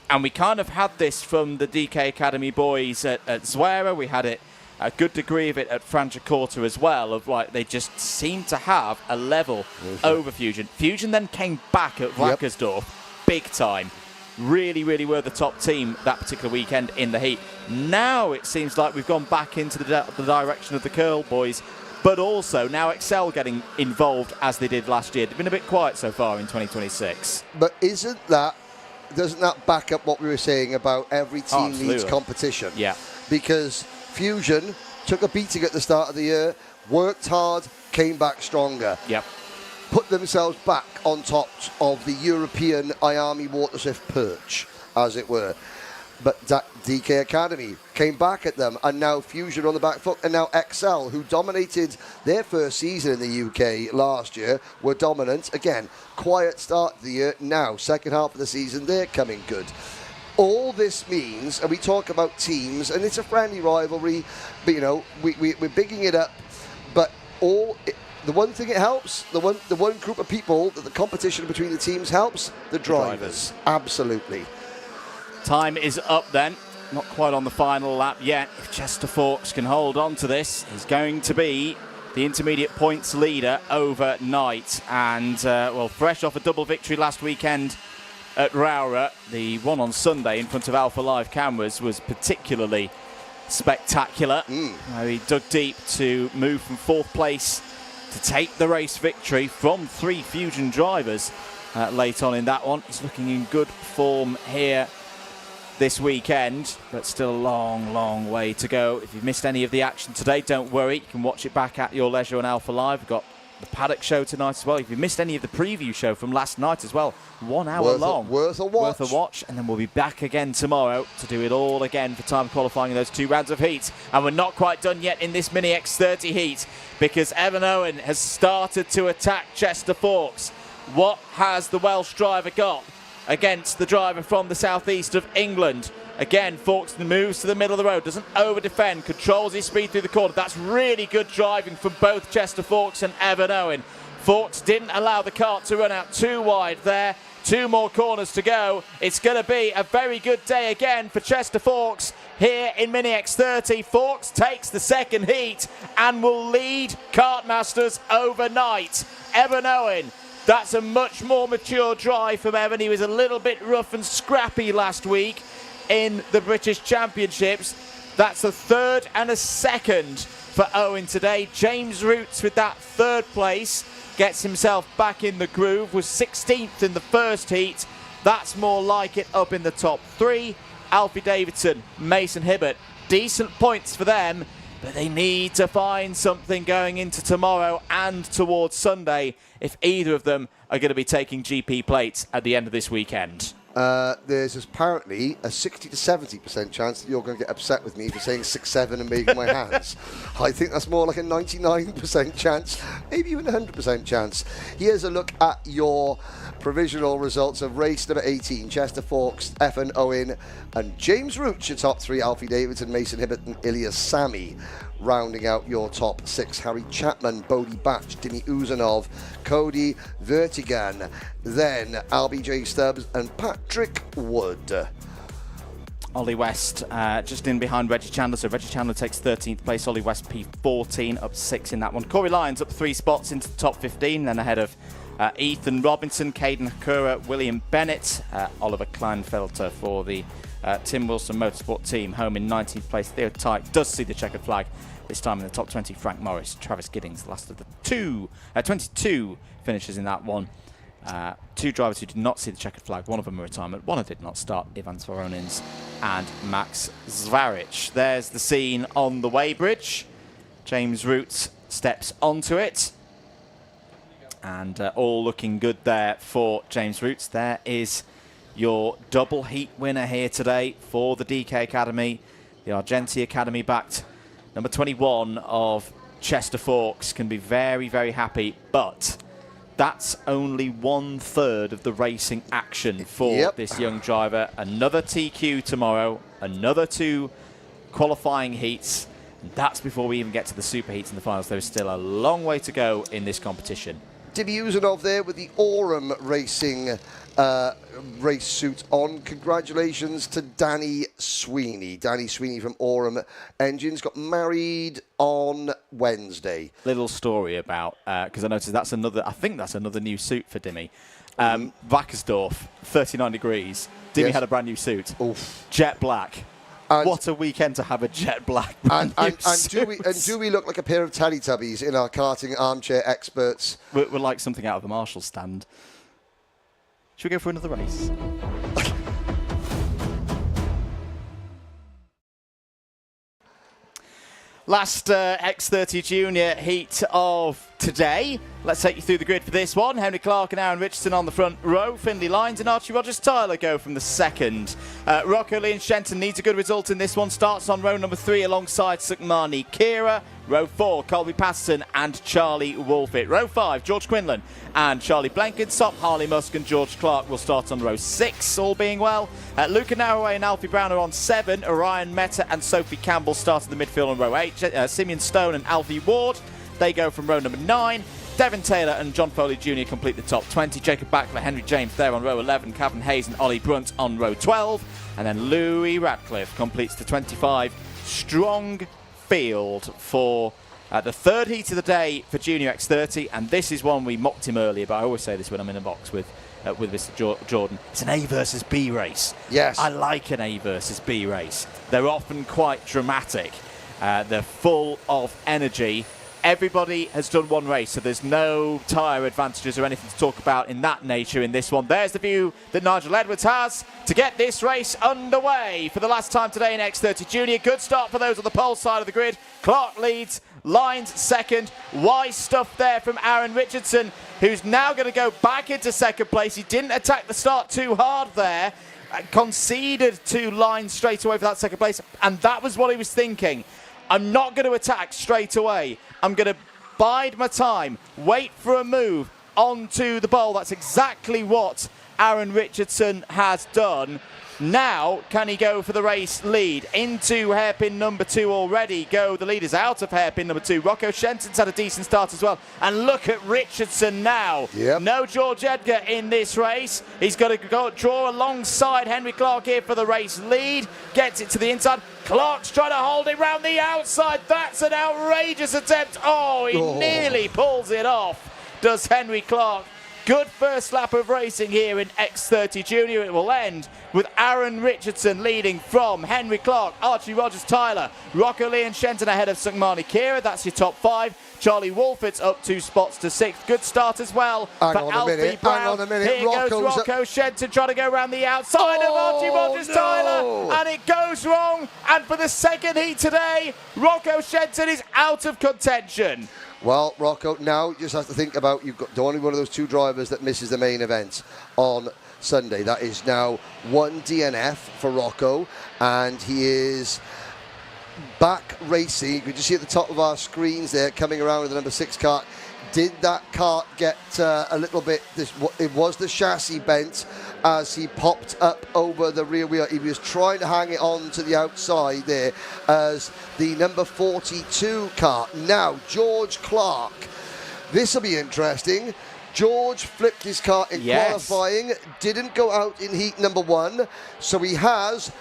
Speaker 2: And we kind of had this from the DK Academy boys at Zuera. We had it, a good degree of it at Franciacorta as well, of like they just seem to have a level over Fusion. Fusion then came back at Wackersdorf, big time. Really, really were the top team that particular weekend in the heat. Now it seems like we've gone back into the direction of the Curl boys, but also now Excel getting involved as they did last year. They've been a bit quiet so far in 2026.
Speaker 1: But doesn't that back up what we were saying about every team needs competition?
Speaker 2: Yeah.
Speaker 1: Because Fusion took a beating at the start of the year, worked hard, came back stronger.
Speaker 2: Yep.
Speaker 1: Put themselves back on top of the European Miami Watersurf perch, as it were. But DK Academy came back at them, and now Fusion on the back foot, and now Excel, who dominated their first season in the UK last year, were dominant. Again, quiet start of the year. Now, second half of the season, they're coming good. All this means, and we talk about teams, and it's a friendly rivalry, but, you know, we're bigging it up, but the one thing it helps, the one group of people that the competition between the teams helps, the drivers. Absolutely.
Speaker 2: Time is up then. Not quite on the final lap yet. If Chester Fawkes can hold on to this, he's going to be the intermediate points leader overnight. And, well, fresh off a double victory last weekend at Rowra, the one on Sunday in front of Alpha Live cameras was particularly spectacular. He dug deep to move from 4th place to take the race victory from 3 Fusion drivers late on in that one. He's looking in good form here this weekend, but still a long, long way to go. If you've missed any of the action today, don't worry. You can watch it back at your leisure on Alpha Live. We've got the paddock show tonight as well. If you missed any of the preview show from last night as well, 1 hour long.
Speaker 1: Worth a watch.
Speaker 2: And then we'll be back again tomorrow to do it all again for time qualifying in those 2 rounds of heat. And we're not quite done yet in this Mini X30 heat, because Evan Owen has started to attack Chester Fawkes. What has the Welsh driver got against the driver from the southeast of England? Again, Fawkes moves to the middle of the road, doesn't over-defend, controls his speed through the corner. That's really good driving from both Chester Fawkes and Evan Owen. Fawkes didn't allow the kart to run out too wide there. 2 more corners to go. It's going to be a very good day again for Chester Fawkes here in Mini X30. Fawkes takes the 2nd heat and will lead Kartmasters overnight. Evan Owen, that's a much more mature drive from Evan. He was a little bit rough and scrappy last week in the British Championships. That's a 3rd and a 2nd for Owen today. James Roots with that 3rd place gets himself back in the groove, was 16th in the first heat. That's more like it up in the top 3. Alfie Davidson, Mason Hibbert, decent points for them, but they need to find something going into tomorrow and towards Sunday if either of them are going to be taking GP plates at the end of this weekend.
Speaker 1: there's apparently a 60 to 70% chance that you're going to get upset with me for saying 6-7 and moving my hands. I think that's more like a 99% chance, maybe even 100% chance. Here's a look at your provisional results of race number 18. Chester Fawkes, Evan Owen and James Roach, your top three. Alfie Davidson, Mason Hibbert and Ilya Sami rounding out your top six. Harry Chapman, Bodie Batch, Dimi Uzanov, Cody Vertigan, then LBJ Stubbs and Patrick Wood.
Speaker 2: Ollie West just in behind Reggie Chandler, so Reggie Chandler takes 13th place, Ollie West P14, up 6 in that one. Corey Lyons up 3 spots into the top 15, then ahead of Ethan Robinson, Caden Hakura, William Bennett, Oliver Kleinfelter for the Tim Wilson Motorsport team, home in 19th place. Theo Tyke does see the checkered flag, this time in the top 20. Frank Morris, Travis Giddings, the last of the 22 finishes in that one. 2 drivers who did not see the checkered flag, one of them a retirement, one who did not start, Ivan Svoronins and Max Zvaric. There's the scene on the weighbridge. James Root steps onto it. And all looking good there for James Root. There is your double heat winner here today for the DK Academy. The Argenti Academy backed number 21 of Chester Fawkes can be very, very happy, but that's only 1/3 of the racing action for this young driver. Another TQ tomorrow, another 2 qualifying heats, and that's before we even get to the super heats and the finals. There is still a long way to go in this competition.
Speaker 1: Dimi Uzanov there with the Aurum Racing race suit on. Congratulations to Danny Sweeney. Danny Sweeney from Aurum Engines got married on Wednesday.
Speaker 2: Little story about, because I noticed that's another, I think that's another new suit for Dimi. Wackersdorf, 39 degrees. Dimi had a brand new suit.
Speaker 1: Oof.
Speaker 2: Jet black. And what a weekend to have a jet black
Speaker 1: and do we look like a pair of Teletubbies in our karting armchair experts?
Speaker 2: We're like something out of the Marshall stand. Should we go for another race? Last X30 Junior heat of today. Let's take you through the grid for this one. Henry Clark and Aaron Richardson on the front row. Finley Lyons and Archie Rogers-Tyler go from the second. Rocco Lee and Shenton needs a good result in this one. Starts on row number 3 alongside Sukmani Kira. Row 4, Colby Patterson and Charlie Wolfit. Row 5, George Quinlan and Charlie Blenkinsop. Harley Musk and George Clark will start on row 6, all being well. Luca Narroway and Alfie Brown are on 7. Orion Meta and Sophie Campbell start in the midfield on row 8. Simeon Stone and Alfie Ward, they go from row number 9. Devin Taylor and John Foley Jr. complete the top 20. Jacob Backler, Henry James there on row 11. Calvin Hayes and Ollie Brunt on row 12. And then Louis Radcliffe completes the 25. Strong field for the third heat of the day for Junior X30. And this is one we mocked him earlier, but I always say this when I'm in a box with Mr. Jordan. It's an A versus B race.
Speaker 1: Yes.
Speaker 2: I like an A versus B race. They're often quite dramatic. They're full of energy. Everybody has done one race, so there's no tyre advantages or anything to talk about in that nature in this one. There's the view that Nigel Edwards has to get this race underway for the last time today in X30 Junior. Good start for those on the pole side of the grid. Clark leads, Lyons second. Wise stuff there from Aaron Richardson, who's now going to go back into second place. He didn't attack the start too hard there. Conceded to Lyons straight away for that second place, and that was what he was thinking. I'm not going to attack straight away. I'm going to bide my time, wait for a move onto the bowl. That's exactly what Aaron Richardson has done. Now, can he go for the race lead? Into hairpin number 2 already go the leaders out of hairpin number 2. Rocco Shenton's had a decent start as well. And look at Richardson now.
Speaker 1: Yep.
Speaker 2: No George Edgar in this race. He's got to go draw alongside Henry Clark here for the race lead. Gets it to the inside. Clark's trying to hold it round the outside. That's an outrageous attempt. Oh, he nearly pulls it off, does Henry Clark. Good first lap of racing here in X30 Junior. It will end with Aaron Richardson leading from Henry Clark, Archie Rogers-Tyler, Rocco Lee and Shenton ahead of Sukmani Kira. That's your top 5. Charlie Wolfit's up 2 spots to 6th. Good start as well for Alfie Brown.
Speaker 1: Hang on a minute.
Speaker 2: Here goes Rocco Shenton trying to go around the outside of Archie Rogers-Tyler. And it goes wrong. And for the second heat today, Rocco Shenton is out of contention.
Speaker 1: Well, Rocco, now you just have to think about you've got only one of those 2 drivers that misses the main event on Sunday. That is now 1 DNF for Rocco, and he is back racing. You can just see at the top of our screens there, coming around with the number 6 kart. Did that kart get a little bit, it was the chassis bent as he popped up over the rear wheel. He was trying to hang it on to the outside there as the number 42 kart. Now, George Clark. This will be interesting. George flipped his kart in qualifying, didn't go out in heat number 1, so he has...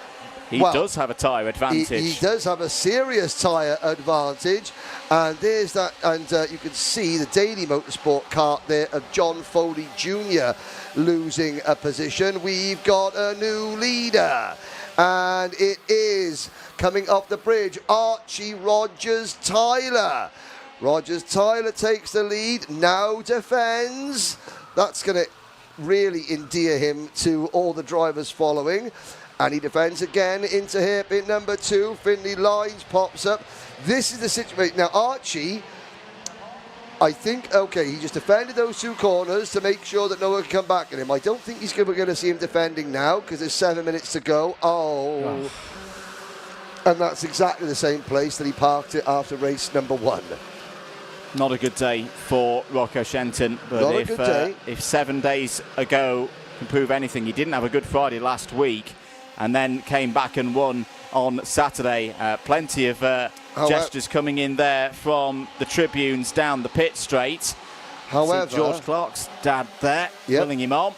Speaker 2: He does have a tyre advantage.
Speaker 1: He does have a serious tyre advantage. And there's that, and you can see the Daily Motorsport kart there of John Foley Jr. losing a position. We've got a new leader, and it is coming off the bridge, Archie Rogers-Tyler. Rogers-Tyler takes the lead, now defends. That's going to really endear him to all the drivers following. And he defends again into hairpin number 2. Finley Lines pops up. This is the situation. Now, Archie, I think, okay, he just defended those 2 corners to make sure that no one can come back at him. I don't think we're going to see him defending now because there's 7 minutes to go. Oh. And that's exactly the same place that he parked it after race number 1.
Speaker 2: Not a good day for Rocco Shenton. But if 7 days ago can prove anything, he didn't have a good Friday last week, and then came back and won on Saturday. Plenty of gestures coming in there from the tribunes down the pit straight.
Speaker 1: However,
Speaker 2: see George Clark's dad there, pulling him on.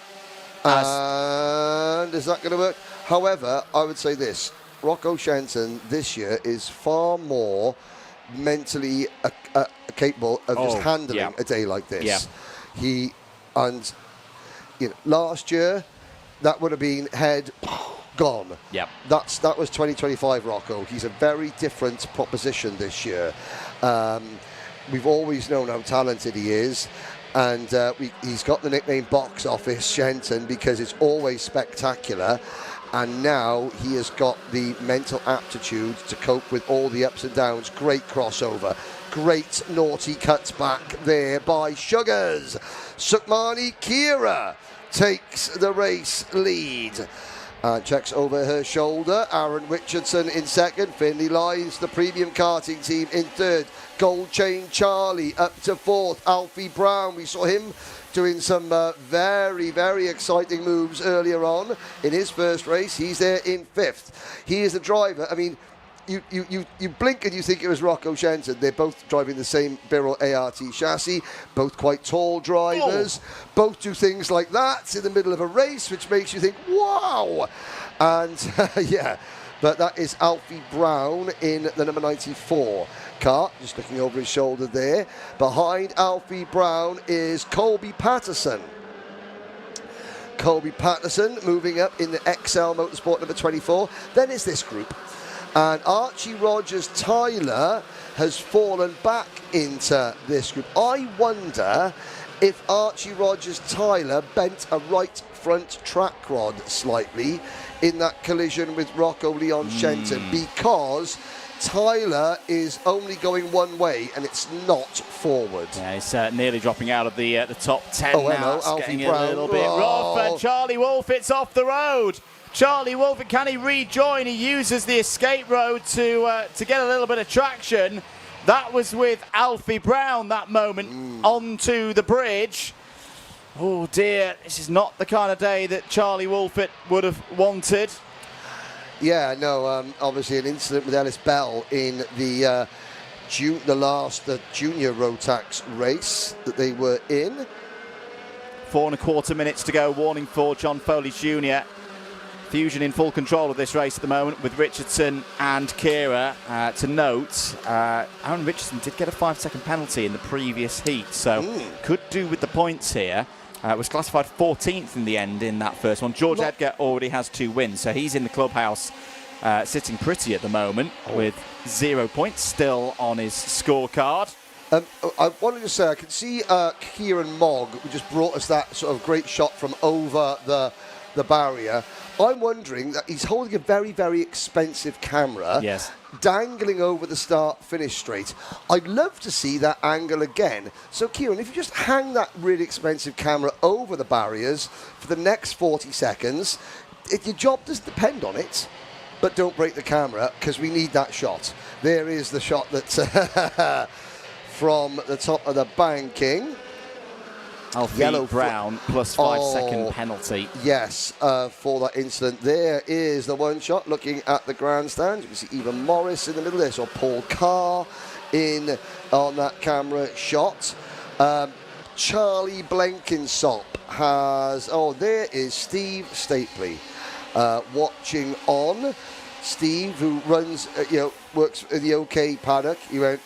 Speaker 1: And is that going to work? However, I would say this. Rocco Shenton this year is far more mentally capable of just handling a day like this. Last year, that would have been head... gone.
Speaker 2: Yep.
Speaker 1: That was 2025 Rocco. He's a very different proposition this year. We've always known how talented he is, and he's got the nickname Box Office Shenton because it's always spectacular, and now he has got the mental aptitude to cope with all the ups and downs. Great crossover. Great naughty cuts back there by Sugars. Sukmani Kira takes the race lead. Checks over her shoulder. Aaron Richardson in second. Finley Lines, the premium karting team, in third. Gold Chain Charlie up to fourth. Alfie Brown, we saw him doing some very, very exciting moves earlier on in his first race. He's there in fifth. He is the driver. I mean, you blink and you think it was Rocco Shenton. They're both driving the same Birrell ART chassis, both quite tall drivers, both do things like that in the middle of a race, which makes you think, wow. And but that is Alfie Brown in the number 94 kart, just looking over his shoulder there. Behind Alfie Brown is Colby Patterson. Colby Patterson moving up in the XL Motorsport number 24. Then is this group. And Archie Rogers-Tyler has fallen back into this group. I wonder if Archie Rogers-Tyler bent a right front track rod slightly in that collision with Rocco Leon Shenton, because Tyler is only going one way and it's not forward.
Speaker 2: Yeah, he's nearly dropping out of the top 10 now. It's
Speaker 1: Alfie
Speaker 2: getting
Speaker 1: Brown.
Speaker 2: a little bit rough, and Charlie Wolfit's off the road. Charlie Wolfit, can he rejoin? He uses the escape road to get a little bit of traction. That was with Alfie Brown, that moment, onto the bridge. Oh dear, this is not the kind of day that Charlie Wolfit would have wanted.
Speaker 1: Yeah, no, obviously an incident with Ellis Bell in the junior Rotax race that they were in.
Speaker 2: 4.25 minutes to go, warning for John Foley Jr. Fusion in full control of this race at the moment with Richardson and Kira. To note, Aaron Richardson did get a 5-second penalty in the previous heat, so could do with the points here. Was classified 14th in the end in that first one. George Edgar already has 2 wins, so he's in the clubhouse sitting pretty at the moment with 0 points still on his scorecard.
Speaker 1: I wanted to say, I could see Kieran Mogg, who just brought us that sort of great shot from over the barrier. I'm wondering that he's holding a very, very expensive camera.
Speaker 2: Yes.
Speaker 1: Dangling over the start-finish straight. I'd love to see that angle again. So, Kieran, if you just hang that really expensive camera over the barriers for the next 40 seconds, your job does depend on it, but don't break the camera, because we need that shot. There is the shot that's from the top of the banking.
Speaker 2: Alfie
Speaker 1: Yellow
Speaker 2: Brown plus 5-second penalty.
Speaker 1: Yes, for that incident. There is the one shot looking at the grandstand. You can see Eva Morris in the middle there, so Paul Carr in on that camera shot. Charlie Blenkinsop has, there is Steve Stapley watching on. Steve, who runs, works in the OK paddock, he went,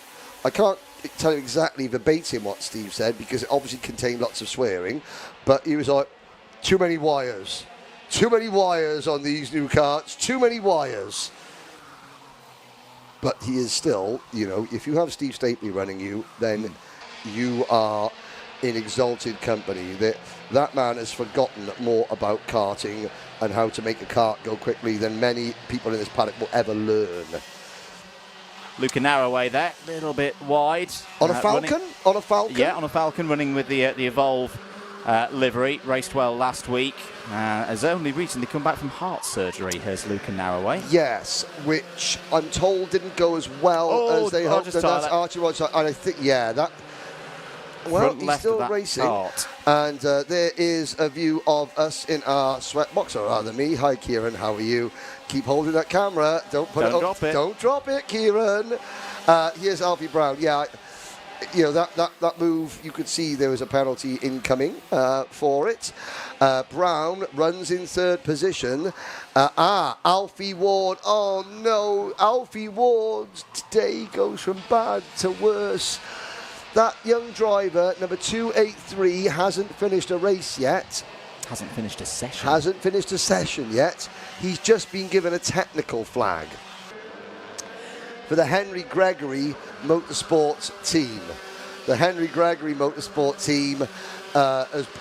Speaker 1: I can't tell you exactly verbatim what Steve said, because it obviously contained lots of swearing, but he was like, too many wires on these new karts, too many wires. But he is still, if you have Steve Stapley running you, then you are in exalted company. That man has forgotten more about karting and how to make a kart go quickly than many people in this paddock will ever learn.
Speaker 2: Luca Narroway there, a little bit wide.
Speaker 1: On a Falcon? On a Falcon?
Speaker 2: Yeah, on a Falcon, running with the Evolve livery. Raced well last week. Has only recently come back from heart surgery, has Luca Narroway.
Speaker 1: Yes, which I'm told didn't go as well as they hoped. And that's Archie Rogers. And I think, that... Well, he's still racing. Kart. And there is a view of us in our sweatbox, or rather me. Hi, Kieran, how are you? Keep holding that camera. Don't drop it. Don't drop it, Kieran. Here's Alfie Brown. Yeah, that move, you could see there was a penalty incoming for it. Brown runs in third position. Alfie Ward. Oh, no. Alfie Ward today goes from bad to worse. That young driver, number 283, hasn't finished a race yet.
Speaker 2: Hasn't finished a session.
Speaker 1: Hasn't finished a session yet. He's just been given a technical flag for the Henry Gregory Motorsport team. The Henry Gregory Motorsport team,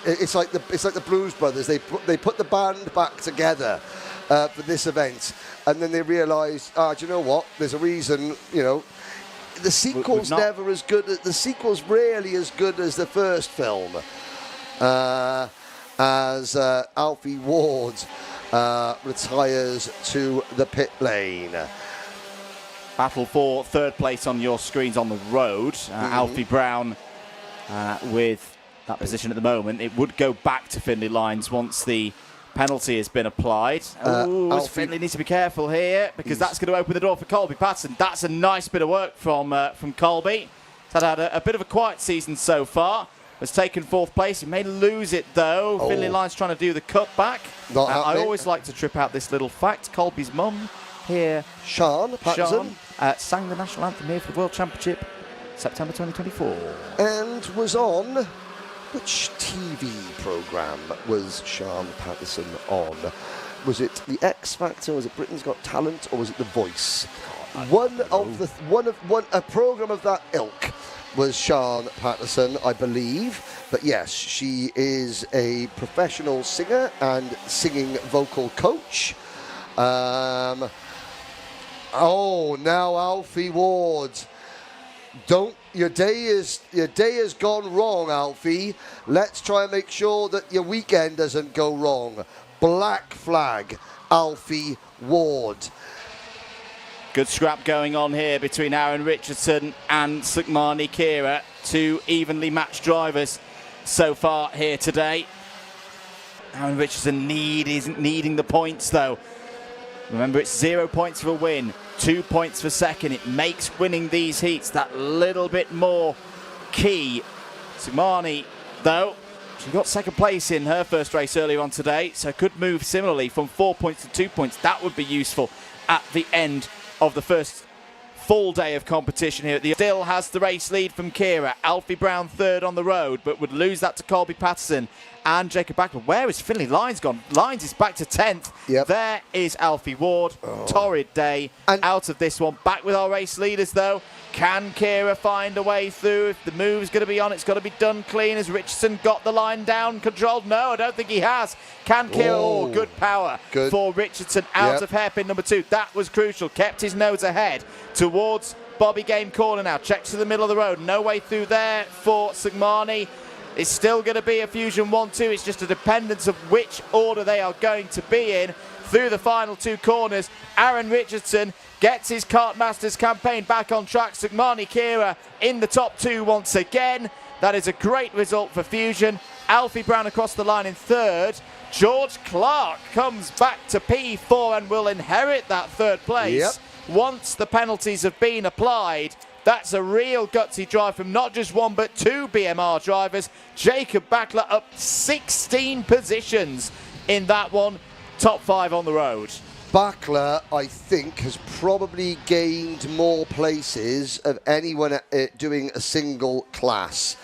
Speaker 1: it's like the Blues Brothers. They put the band back together for this event, and then they realised, do you know what? There's a reason, The sequel's never as good. The sequel's rarely as good as the first film. As Alfie Ward retires to the pit lane.
Speaker 2: Battle for third place on your screens on the road. Alfie Brown with that position at the moment. It would go back to Findlay lines once the penalty has been applied. Findlay needs to be careful here, because that's going to open the door for Colby Patterson. That's a nice bit of work from Colby. He's had a bit of a quiet season so far. Has taken fourth place. He may lose it though. Findlay Line's trying to do the cutback. I always like to trip out this little fact. Colby's mum here,
Speaker 1: Sean Patterson,
Speaker 2: sang the national anthem here for the World Championship, September 2024.
Speaker 1: And was on... Which TV programme was Sean Patterson on? Was it The X Factor? Was it Britain's Got Talent? Or was it The Voice? A programme of that ilk was Sean Patterson, I believe. But yes, she is a professional singer and singing vocal coach. Now Alfie Ward. Your day has gone wrong, Alfie. Let's try and make sure that your weekend doesn't go wrong. Black flag, Alfie Ward.
Speaker 2: Good scrap going on here between Aaron Richardson and Sukmani Kira, two evenly matched drivers so far here today. Aaron Richardson needing the points though. Remember, it's 0 points for a win, 2 points for second. It makes winning these heats that little bit more key. Sukmani, though, she got second place in her first race earlier on today, so could move similarly from 4 points to 2 points. That would be useful at the end of the first full day of competition here. Still has the race lead from Kira. Alfie Brown third on the road, but would lose that to Colby Patterson and Jacob Bachler. Where is Finley Lyons gone? Lyons is back to 10th.
Speaker 1: Yep.
Speaker 2: There is Alfie Ward. Torrid day
Speaker 1: And
Speaker 2: out of this one. Back with our race leaders, though. Can Kira find a way through? If the move's going to be on, it's got to be done clean. Has Richardson got the line down, controlled? No, I don't think he has. Can Kira? Good power for Richardson out of hairpin number 2. That was crucial. Kept his nose ahead towards Bobby Game corner now. Checks to the middle of the road. No way through there for Sigmani. It's still going to be a Fusion 1-2. It's just a dependence of which order they are going to be in through the final 2 corners. Aaron Richardson gets his Kartmasters campaign back on track. Sigmani Kira in the top 2 once again. That is a great result for Fusion. Alfie Brown across the line in 3rd. George Clark comes back to P4 and will inherit that 3rd place once the penalties have been applied. That's a real gutsy drive from not just 1 but 2 BMR drivers. Jacob Bachler up 16 positions in that one. Top 5 on the road.
Speaker 1: Bachler, I think, has probably gained more places of anyone doing a single class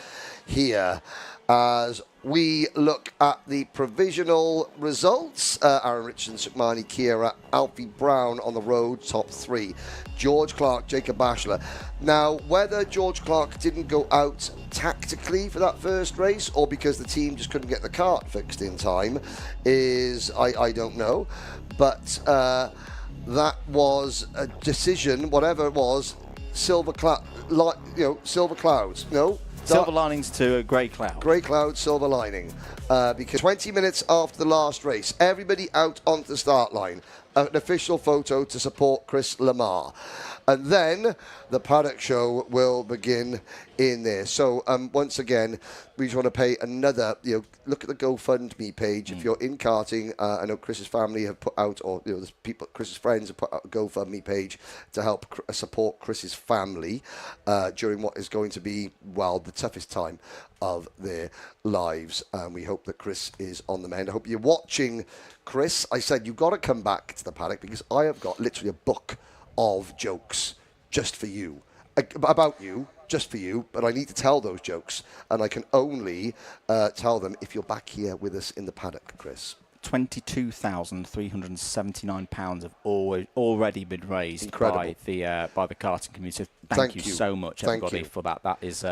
Speaker 1: here. As we look at the provisional results, Aaron Richardson, Sigmani Kira, Alfie Brown on the road, top 3. George Clark, Jacob Bachler. Now, whether George Clark didn't go out tactically for that first race or because the team just couldn't get the kart fixed in time is, I don't know. But that was a decision, whatever it was, silver clouds, no?
Speaker 2: Silver linings to a grey cloud.
Speaker 1: Grey cloud, silver lining. Because 20 minutes after the last race, everybody out onto the start line. An official photo to support Chris Lamar. And then the paddock show will begin in there. So once again, we just want to pay another, look at the GoFundMe page. If you're in karting, I know Chris's family have put out, or the people, Chris's friends have put out a GoFundMe page to help support Chris's family during what is going to be, well, the toughest time of their lives. And we hope that Chris is on the mend. I hope you're watching, Chris. I said you've got to come back to the paddock because I have got literally a book of jokes just for you, about you, just for you, but I need to tell those jokes, and I can only tell them if you're back here with us in the paddock, Chris.
Speaker 2: £22,379 have already been raised by the karting community. Thank you so much, everybody, for that. That is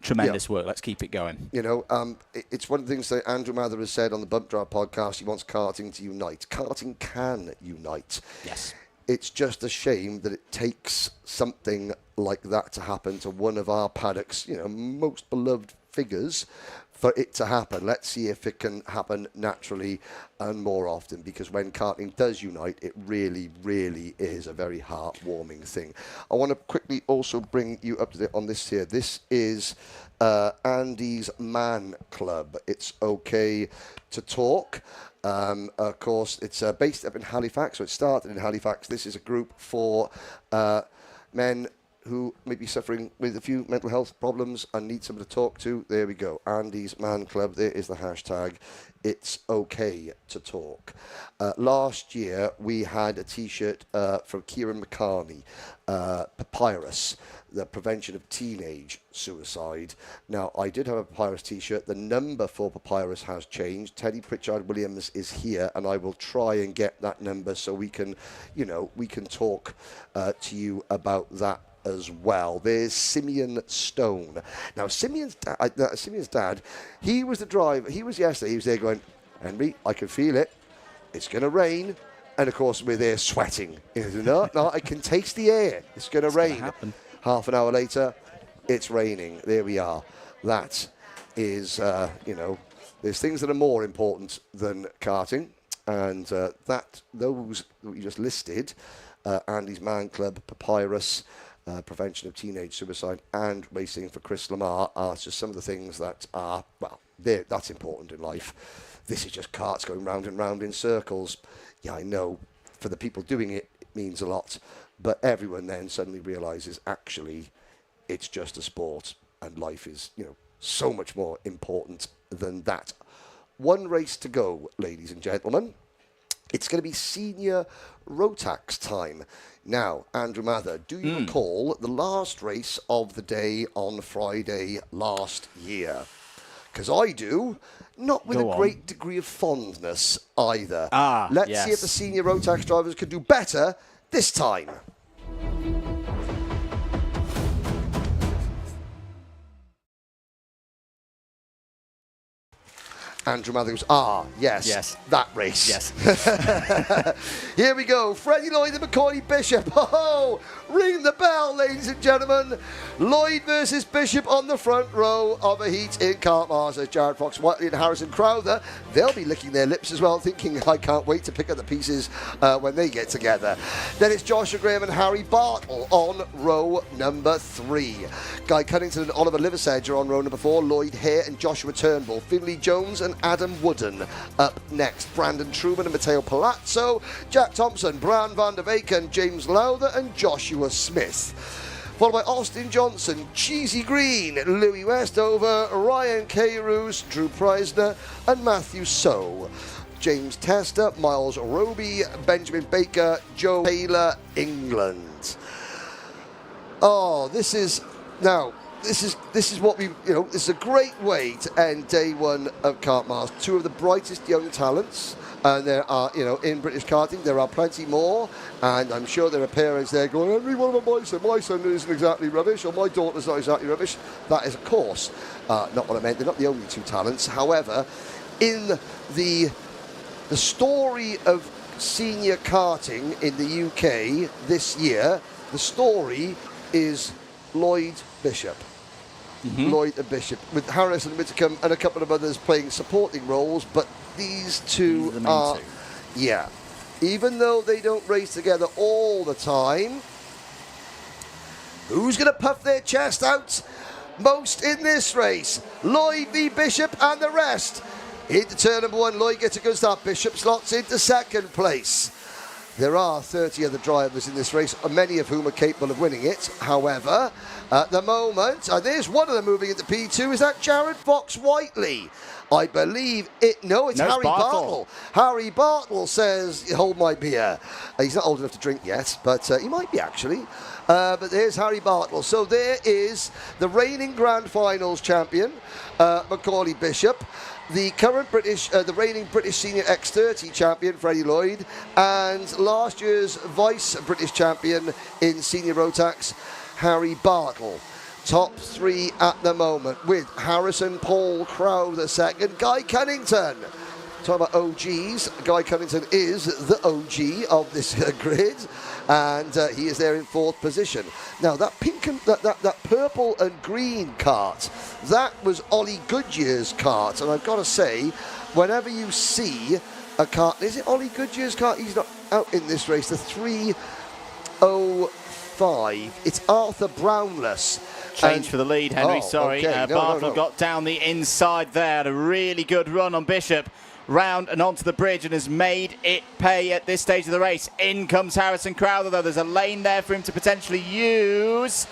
Speaker 2: tremendous work. Let's keep it going.
Speaker 1: It's one of the things that Andrew Mather has said on the Bump Drive podcast. He wants karting to unite. Karting can unite.
Speaker 2: Yes.
Speaker 1: It's just a shame that it takes something like that to happen to one of our paddock's, most beloved figures for it to happen. Let's see if it can happen naturally and more often, because when karting does unite, it really, really is a very heartwarming thing. I want to quickly also bring you up to date on this here. This is Andy's Man Club. It's okay to talk. Of course, it's based up in Halifax, so it started in Halifax. This is a group for men who may be suffering with a few mental health problems and need someone to talk to. There we go. Andy's Man Club. There is the hashtag. It's okay to talk. Last year, we had a T-shirt from Kieran McCartney, Papyrus, the prevention of teenage suicide. Now, I did have a Papyrus T-shirt. The number for Papyrus has changed. Teddy Pritchard Williams is here, and I will try and get that number so we can, we can talk to you about that as well. There's Simeon Stone. Now, Simeon's dad, he was the driver. He was yesterday. He was there going, Henry, I can feel it. It's going to rain. And, of course, we're there sweating. No, I can taste the air. It's going to rain.
Speaker 2: Happen.
Speaker 1: Half an hour later, it's raining. There we are. That is, there's things that are more important than karting. And those that we just listed, Andy's Man Club, Papyrus, prevention of teenage suicide, and racing for Chris Lamar are just some of the things that are, that's important in life. This is just karts going round and round in circles. Yeah, I know. For the people doing it, it means a lot. But everyone then suddenly realises, actually, it's just a sport, and life is, so much more important than that. One race to go, ladies and gentlemen. It's going to be senior Rotax time. Now, Andrew Mather, do you recall the last race of the day on Friday last year? Because I do. not with
Speaker 2: Go
Speaker 1: a
Speaker 2: on.
Speaker 1: great degree of fondness either.
Speaker 2: Let's
Speaker 1: see if the senior road tax drivers could do better this time. Andrew Matthews, yes, that race.
Speaker 2: Yes.
Speaker 1: Here we go, Freddie Lloyd and Macaulay Bishop. Oh, ring the bell, ladies and gentlemen. Lloyd versus Bishop on the front row of a heat in Kartmasters. Jared Fox, Whiteley and Harrison Crowther, they'll be licking their lips as well, thinking, I can't wait to pick up the pieces when they get together. Then it's Joshua Graham and Harry Bartle on row number 3. Guy Cunnington and Oliver Liversedge are on row number 4. Lloyd Hare and Joshua Turnbull. Finley Jones and Adam Wooden up next. Brandon Truman and Matteo Palazzo. Jack Thompson, Brian van der Weyken, James Lowther and Joshua Smith. Followed by Austin Johnson, Cheesy Green, Louis Westover, Ryan Carews, Drew Preisner and Matthew So. James Tester, Miles Roby, Benjamin Baker, Joe Taylor, England. Oh, this is what we, this is a great way to end day one of Kartmasters. Two of the brightest young talents, and there are, in British karting, there are plenty more, and I'm sure there are parents there going, every one of my son isn't exactly rubbish, or my daughter's not exactly rubbish. That is, of course, not what I meant. They're not the only two talents. However, in the story of senior karting in the UK this year, the story is Lloyd Bishop. Lloyd and Bishop, with Harrison Whittaker and a couple of others playing supporting roles, but these two are, even though they don't race together all the time, who's going to puff their chest out most in this race? Lloyd v Bishop and the rest. Into turn number 1, Lloyd gets a good start. Bishop slots into second place. There are 30 other drivers in this race, many of whom are capable of winning it. However, at the moment, there's one of them moving into P2. Is that Jared Fox Whiteley? I believe it. No, it's Harry Bartle. Harry Bartle says, hold my beer. He's not old enough to drink yet, but he might be actually. But there's Harry Bartle. So there is the reigning Grand Finals champion, Macaulay Bishop. The current the reigning British Senior X30 champion, Freddie Lloyd, and last year's vice British champion in Senior Rotax, Harry Bartle. Top 3 at the moment, with Harrison Paul Crowther second, Guy Cunnington. Talking about OGs, Guy Cunnington is the OG of this grid, and he is there in 4th position. Now that pink and that purple and green kart, that was Ollie Goodyear's kart, and I've got to say, whenever you see a kart, is it Ollie Goodyear's kart? He's not out in this race. The 305. It's Arthur Brownless.
Speaker 2: Change for the lead, Henry. Sorry,
Speaker 1: okay.
Speaker 2: Bartle got down the inside there. A really good run on Bishop. Round and onto the bridge and has made it pay at this stage of the race. In comes Harrison Crowther, though. There's a lane there for him to potentially use,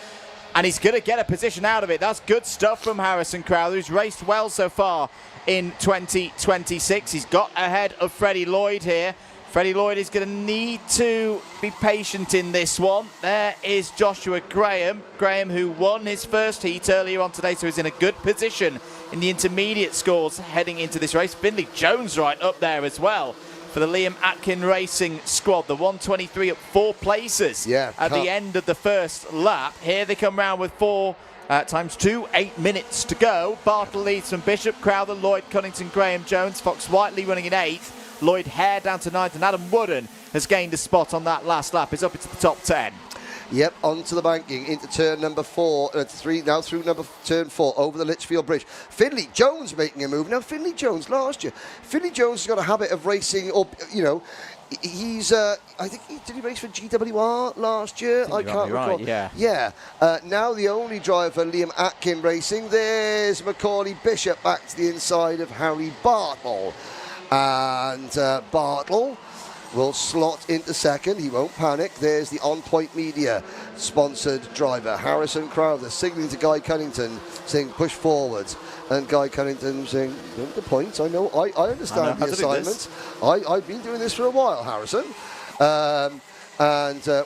Speaker 2: and he's going to get a position out of it. That's good stuff from Harrison Crowther, who's raced well so far in 2026. He's got ahead of Freddie Lloyd here. Freddie Lloyd is going to need to be patient in this one. There is Joshua Graham. Graham, who won his first heat earlier on today, so he's in a good position in the intermediate scores heading into this race. Finley Jones right up there as well for the Liam Atkin Racing squad. The 123 up 4 places at the end of the first lap. Here they come round with 4 times 2, 8 minutes to go. Bartle leads from Bishop, Crowther, Lloyd, Cunnington, Graham, Jones, Fox Whiteley running in 8th. Lloyd Hare down to 9th, and Adam Wooden has gained a spot on that last lap. He's up into the top 10.
Speaker 1: Yep, onto the banking, into turn number 4, 3, now through turn 4, over the Litchfield Bridge. Finley Jones making a move. Now, Finley Jones last year, Finley Jones has got a habit of racing, or, he's, I think, did he race for GWR last year? I can't recall.
Speaker 2: Right,
Speaker 1: yeah. Now the only driver for Liam Atkin Racing, there's Macaulay Bishop back to the inside of Harry Bartle. And Bartle will slot into second. He won't panic. There's the On Point Media sponsored driver, Harrison Crowther, signalling to Guy Cunnington, saying push forward. And Guy Cunnington saying, don't the points. I know, I understand the assignment. I've been doing this for a while, Harrison.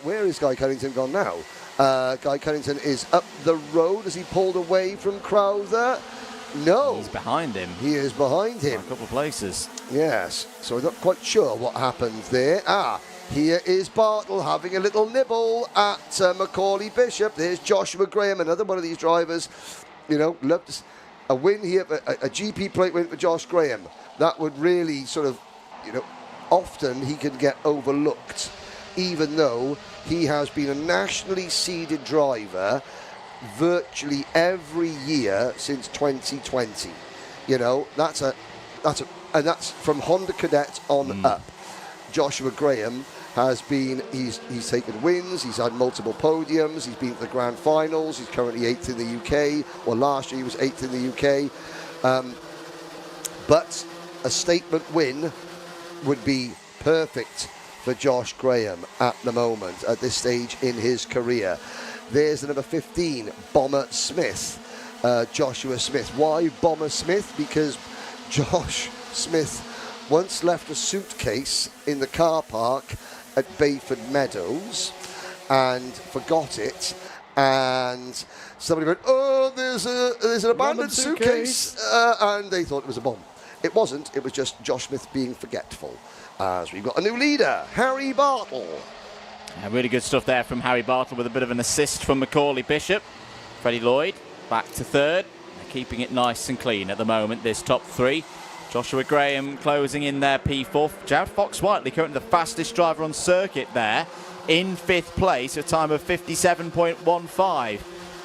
Speaker 1: Where is Guy Cunnington gone now? Guy Cunnington is up the road as he pulled away from Crowther. No.
Speaker 2: He's behind him.
Speaker 1: He is behind
Speaker 2: By
Speaker 1: him.
Speaker 2: a couple of places.
Speaker 1: Yes, so we're not quite sure what happened there. Here is Bartle having a little nibble at Macaulay Bishop. There's Joshua Graham, another one of these drivers. You know, love to a win here, a GP plate win for Josh Graham. That would really sort of, you know, often he can get overlooked, even though he has been a nationally seeded driver virtually every year since 2020. You know, and that's from Honda Cadet on up. Joshua Graham has been, he's taken wins, he's had multiple podiums, he's been to the grand finals, he's currently 8th in the UK, well last year he was 8th in the UK, but a statement win would be perfect for Josh Graham at the moment, at this stage in his career. There's the number 15, Bomber Smith, Joshua Smith. Why Bomber Smith? Because Josh Smith once left a suitcase in the car park at Bayford Meadows and forgot it, and somebody went, oh, there's an abandoned suitcase, and they thought it was a bomb. It wasn't, it was just Josh Smith being forgetful. As we've got a new leader, Harry Bartle.
Speaker 2: Yeah, really good stuff there from Harry Bartle with a bit of an assist from Macaulay Bishop. Freddie Lloyd back to third. They're keeping it nice and clean at the moment, this top three. Joshua Graham closing in there P4. Jared Fox-Whiteley, currently the fastest driver on circuit there, in 5th place, a time of 57.15.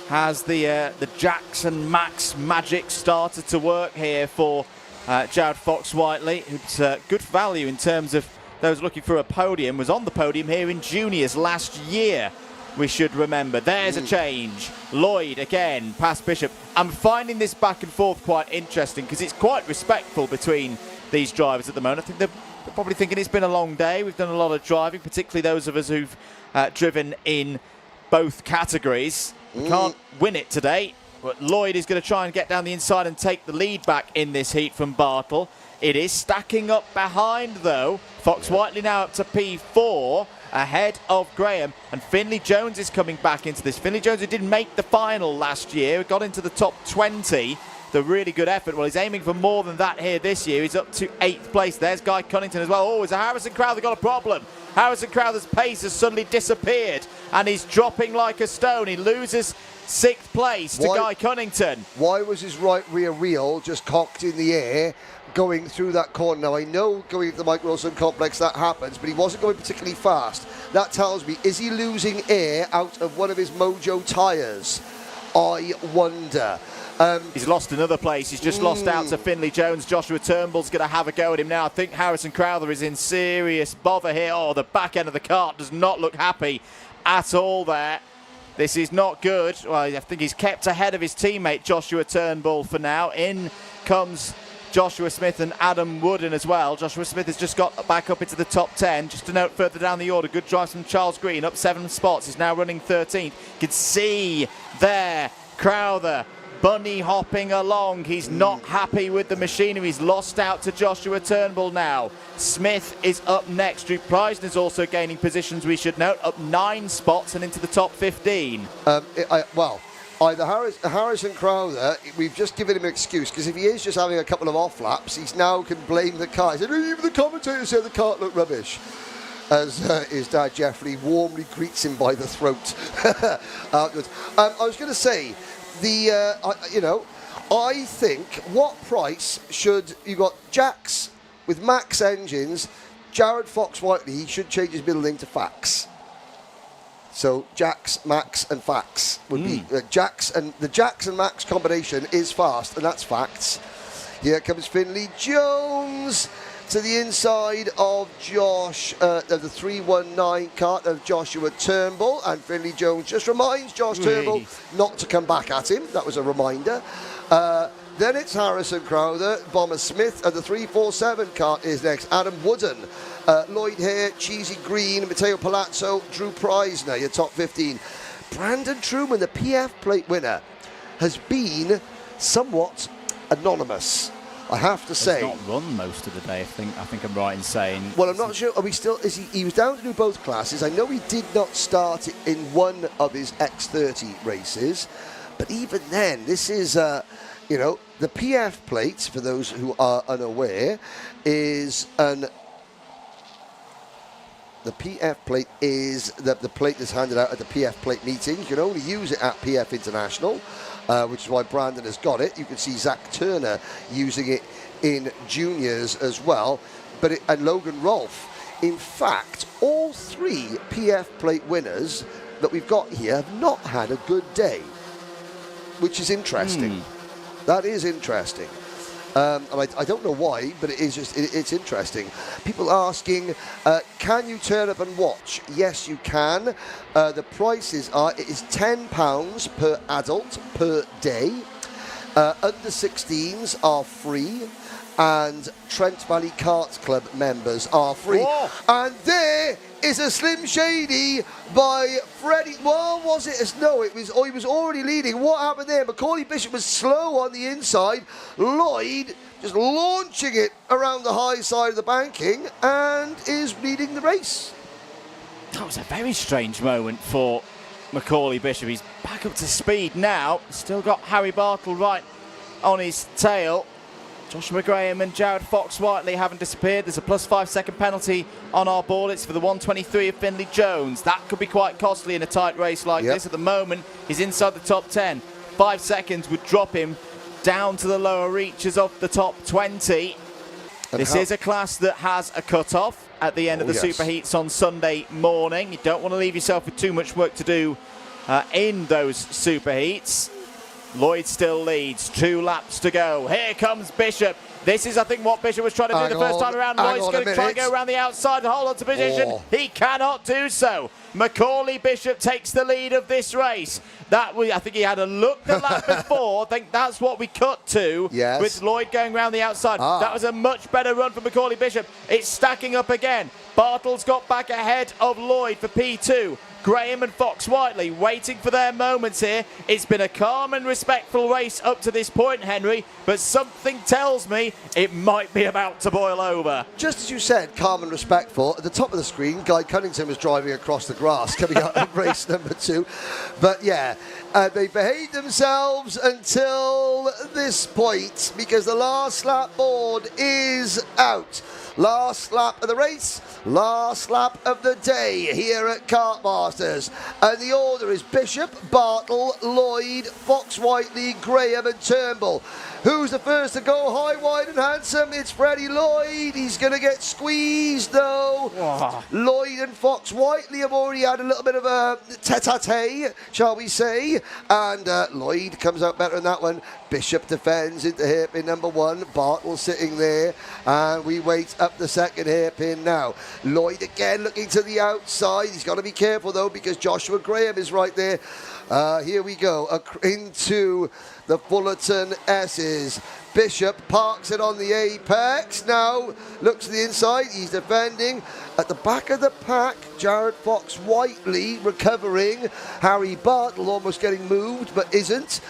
Speaker 2: Has the Jackson Max magic started to work here for Jared Fox-Whiteley, who's good value in terms of those looking for a podium, was on the podium here in juniors last year, we should remember. There's a change. Lloyd again past Bishop. I'm finding this back and forth quite interesting because it's quite respectful between these drivers at the moment. I think they're probably thinking it's been a long day. We've done a lot of driving, particularly those of us who've driven in both categories. We can't win it today, but Lloyd is going to try and get down the inside and take the lead back in this heat from Bartle. It is stacking up behind, though. Fox-Whiteley now up to P4, ahead of Graham. And Finley Jones is coming back into this. Finley Jones, who didn't make the final last year, got into the top 20. The really good effort. Well, he's aiming for more than that here this year. He's up to 8th place. There's Guy Cunnington as well. Oh, it's a Harrison Crowther got a problem. Harrison Crowther's pace has suddenly disappeared, and he's dropping like a stone. He loses 6th place to Guy Cunnington.
Speaker 1: Why was his right rear wheel just cocked in the air going through that corner? Now, I know going to the Mike Wilson complex that happens, but he wasn't going particularly fast. That tells me, is he losing air out of one of his Mojo tyres? I wonder.
Speaker 2: He's lost another place. He's just lost out to Finley Jones. Joshua Turnbull's going to have a go at him now. I think Harrison Crowther is in serious bother here. Oh, the back end of the kart does not look happy at all there. This is not good. Well, I think he's kept ahead of his teammate Joshua Turnbull for now. In comes Joshua Smith and Adam Wooden as well. Joshua Smith has just got back up into the top 10. Just a note further down the order, good drive from Charles Green, up 7 spots. He's now running 13th. You can see there Crowther bunny hopping along. He's not happy with the machinery. He's lost out to Joshua Turnbull now. Smith is up next. Drew Preisner's also gaining positions, we should note, up 9 spots and into the top 15.
Speaker 1: Either Harrison Crowther, we've just given him an excuse, because if he is just having a couple of off laps, he's now can blame the car. He said, even the commentator said the kart looked rubbish. As his dad Jeffrey warmly greets him by the throat. I was going to say, I think what price should you got Jax with Max engines, Jared Fox-Whiteley, he should change his middle name to Fax. So Jax, Max, and Fax would be Jax, and the Jax and Max combination is fast, and that's facts. Here comes Finley Jones to the inside of Josh, of the 319 kart of Joshua Turnbull, and Finley Jones just reminds Josh Turnbull not to come back at him. That was a reminder. Then it's Harrison Crowther, Bomber Smith, and the 347 kart is next. Adam Wooden, Lloyd Hare, Cheesy Green, Matteo Palazzo, Drew Preisner, your top 15. Brandon Truman, the PF plate winner, has been somewhat anonymous, I have to say.
Speaker 2: He's not run most of the day, I think I'm right in saying.
Speaker 1: Well, I'm not sure. Are we still? Is he was down to do both classes. I know he did not start in one of his X30 races, but even then, this is you know, the PF plate, for those who are unaware, is the PF plate is the plate that's handed out at the PF plate meeting. You can only use it at PF International, which is why Brandon has got it. You can see Zach Turner using it in juniors as well, and Logan Rolfe. In fact, all 3 PF plate winners that we've got here have not had a good day, which is interesting. That is interesting. And I don't know why, but it is just, it's interesting. People asking, can you turn up and watch? Yes, you can. The prices are, it is £10 per adult per day. Under 16s are free. And Trent Valley Kart Club members are free.
Speaker 2: Whoa.
Speaker 1: And there is a Slim Shady by Freddie. Well, was it? No, it was. Oh, he was already leading. What happened there? Macaulay Bishop was slow on the inside. Lloyd just launching it around the high side of the banking and is leading the race.
Speaker 2: That was a very strange moment for Macaulay Bishop. He's back up to speed now. Still got Harry Bartle right on his tail. Joshua Graham and Jared Fox-Whiteley haven't disappeared. There's a +5 second penalty on our board. It's for the 123 of Finley Jones. That could be quite costly in a tight race like this. At the moment, he's inside the top 10. 5 seconds would drop him down to the lower reaches of the top 20. And this is a class that has a cut-off at the end of the superheats on Sunday morning. You don't want to leave yourself with too much work to do in those superheats. Lloyd still leads, 2 laps to go. Here comes Bishop. This is, I think, what Bishop was trying to do the first time around. Lloyd's going to try and go around the outside and hold on to position. He cannot do so. Macaulay Bishop takes the lead of this race. I think he had a look the lap before. I think that's what we cut to with Lloyd going around the outside. That was a much better run for Macaulay Bishop. It's stacking up again. Bartle's got back ahead of Lloyd for P2. Graham and Fox-Whiteley waiting for their moments here. It's been a calm and respectful race up to this point, Henry, but something tells me it might be about to boil over.
Speaker 1: Just as you said, calm and respectful, at the top of the screen, Guy Cunnington was driving across the grass coming out of race number 2. But yeah, they behaved themselves until this point because the last lap board is out. Last lap of the race, last lap of the day here at Kartmasters. And the order is Bishop, Bartle, Lloyd, Fox-Whiteley, Graham and Turnbull. Who's the first to go high, wide and handsome? It's Freddie Lloyd. He's going to get squeezed though. Lloyd and Fox-Whiteley have already had a little bit of a tete-a-tete, shall we say. And Lloyd comes out better in that one. Bishop defends into hairpin number 1. Bartle sitting there. And we wait up the second hairpin now. Lloyd again looking to the outside. He's got to be careful though because Joshua Graham is right there. Here we go. Into the Fullerton S's. Bishop parks it on the apex. Now looks to the inside. He's defending. At the back of the pack, Jared Fox-Whiteley recovering. Harry Bartle almost getting moved, but isn't.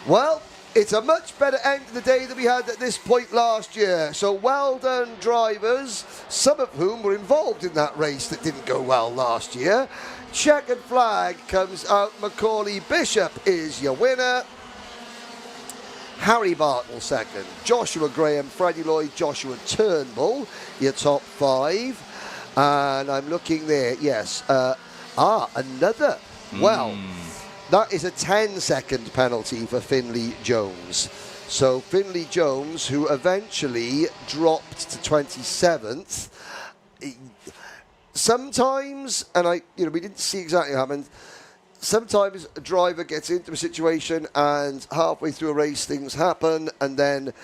Speaker 1: Well, it's a much better end of the day than we had at this point last year. So well done, drivers, some of whom were involved in that race that didn't go well last year. Checkered flag comes out. Macaulay Bishop is your winner. Harry Bartle second. Joshua Graham, Freddie Lloyd, Joshua Turnbull, your top 5. And I'm looking there, yes. Another. Well, that is a 10-second penalty for Finley Jones. So Finley Jones, who eventually dropped to 27th. Sometimes, and we didn't see exactly what happened. Sometimes a driver gets into a situation and halfway through a race things happen and then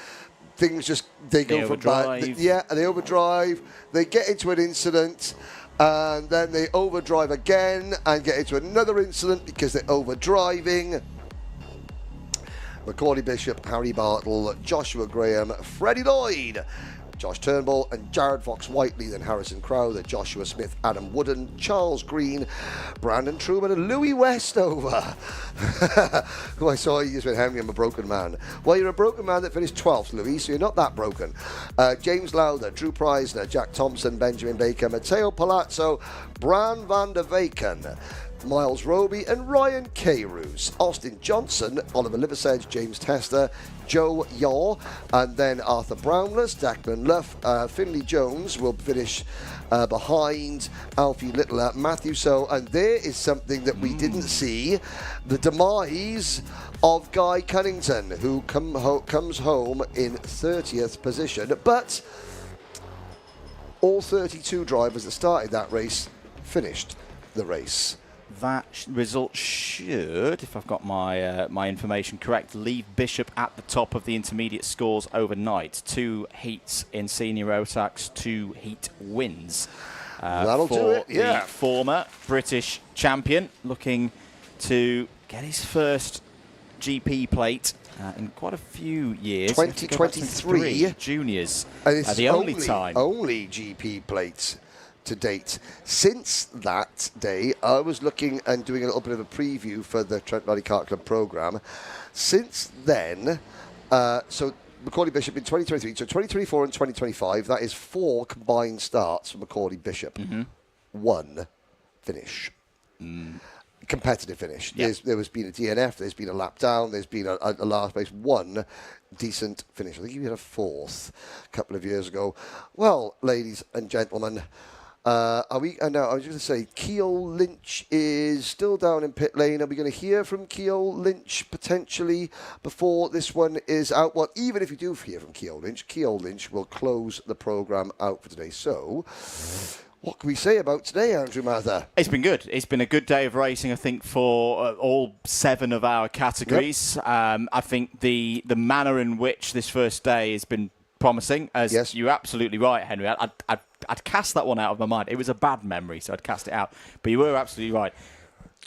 Speaker 1: things just, they go from bad. Yeah, and they overdrive. They get into an incident and then they overdrive again and get into another incident because they're overdriving. Macaulay Bishop, Harry Bartle, Joshua Graham, Freddie Lloyd, Josh Turnbull and Jared Fox-Whiteley, then Harrison Crowther, Joshua Smith, Adam Wooden, Charles Green, Brandon Truman and Louis Westover, who I saw you just went, Henry, I'm a broken man. Well, you're a broken man that finished 12th, Louis, so you're not that broken. James Lowther, Drew Preisner, Jack Thompson, Benjamin Baker, Matteo Palazzo, Bran van der Weken, Miles Roby and Ryan Carews. Austin Johnson, Oliver Liversedge, James Tester, Joe Yaw, and then Arthur Brownless, Declan Luff, Finley Jones will finish behind Alfie Littler, Matthew So, and there is something that we didn't see, the demise of Guy Cunnington, who comes home in 30th position, but all 32 drivers that started that race finished the race.
Speaker 2: That result should, if I've got my my information correct, leave Bishop at the top of the intermediate scores overnight. 2 heats in senior Rotax, 2 heat wins.
Speaker 1: That'll
Speaker 2: for
Speaker 1: do it, yeah.
Speaker 2: the former British champion, looking to get his first GP plate in quite a few years.
Speaker 1: 2023
Speaker 2: juniors.
Speaker 1: And it's
Speaker 2: the only time.
Speaker 1: Only GP plates to date. Since that day, I was looking and doing a little bit of a preview for the Trent Valley Kart Club programme. Since then, so Macaulay Bishop in 2023, so 2024 and 2025, that is 4 combined starts for Macaulay Bishop. 1 finish. Competitive finish.
Speaker 2: Yeah.
Speaker 1: There has been a DNF, there's been a lap down, there's been a last place. 1 decent finish. I think he had a 4th a couple of years ago. Well, ladies and gentlemen, are we? No, I was going to say, Ceol Lynch is still down in pit lane. Are we going to hear from Ceol Lynch potentially before this one is out? Well, even if you do hear from Ceol Lynch will close the programme out for today. So, what can we say about today, Andrew Mather?
Speaker 2: It's been good. It's been a good day of racing, I think, for all 7 of our categories.
Speaker 1: Yep.
Speaker 2: I think the manner in which this first day has been promising, as
Speaker 1: yes.
Speaker 2: you're absolutely right, Henry. I'd cast that one out of my mind. It was a bad memory, so I'd cast it out. But you were absolutely right.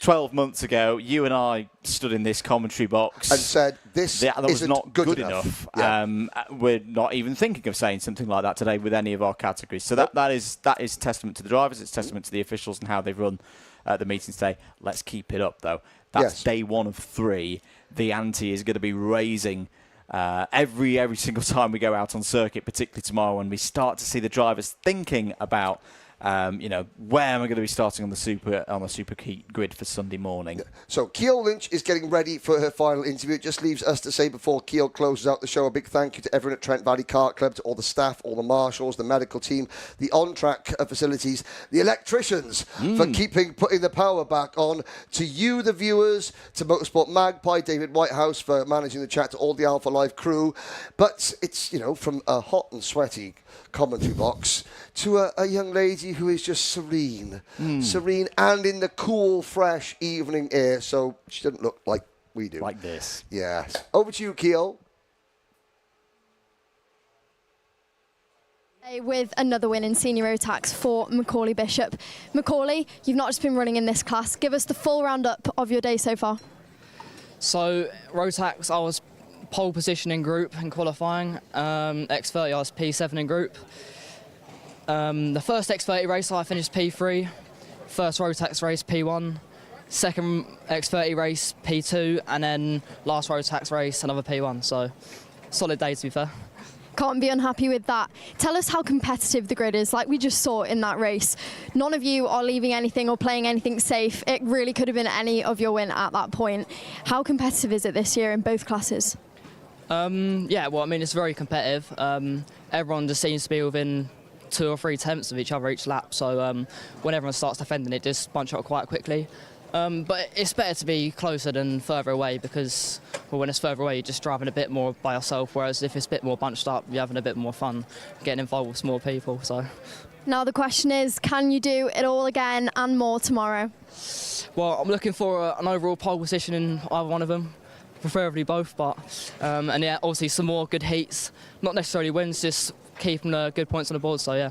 Speaker 2: 12 months ago, you and I stood in this commentary box
Speaker 1: and said, that
Speaker 2: was not good
Speaker 1: enough.
Speaker 2: Yeah. We're not even thinking of saying something like that today with any of our categories. So that is testament to the drivers. It's testament to the officials and how they've run the meetings today. Let's keep it up, though. That's day 1 of 3. The ante is going to be raising every single time we go out on circuit, particularly tomorrow when we start to see the drivers thinking about where am I going to be starting on the super heat grid for Sunday morning.
Speaker 1: So Ceol Lynch is getting ready for her final interview. It just leaves us to say before Ceol closes out the show, a big thank you to everyone at Trent Valley Kart Club, to all the staff, all the marshals, the medical team, the on-track facilities, the electricians for putting the power back on, to you, the viewers, to Motorsport Magpie, David Whitehouse for managing the chat, to all the Alpha Live crew. But it's, from a hot and sweaty commentary box to a young lady who is just serene and in the cool, fresh evening air, so she doesn't look like we do.
Speaker 2: Like this.
Speaker 1: Yes. Over to you, Ceol.
Speaker 3: With another win in senior Rotax for Macaulay Bishop. Macaulay, you've not just been running in this class. Give us the full roundup of your day so far.
Speaker 5: So, Rotax, I was pole position in group in qualifying. X30, I was P7 in group. The first X30 race, I finished P3. First Rotax race, P1. Second X30 race, P2. And then last Rotax race, another P1. So, solid day, to be fair.
Speaker 3: Can't be unhappy with that. Tell us how competitive the grid is, like we just saw in that race. None of you are leaving anything or playing anything safe. It really could have been any of your win at that point. How competitive is it this year in both classes?
Speaker 5: Yeah, well, I mean, it's very competitive. Everyone just seems to be within 2 or 3 tenths of each other each lap. So when everyone starts defending, it just bunch up quite quickly. But it's better to be closer than further away because, well, when it's further away, you're just driving a bit more by yourself, whereas if it's a bit more bunched up, you're having a bit more fun getting involved with more people. So.
Speaker 3: Now the question is, can you do it all again and more tomorrow?
Speaker 5: Well, I'm looking for an overall pole position in either one of them, preferably both, but and yeah, obviously some more good heats, not necessarily wins, just keeping good points on the board, so yeah.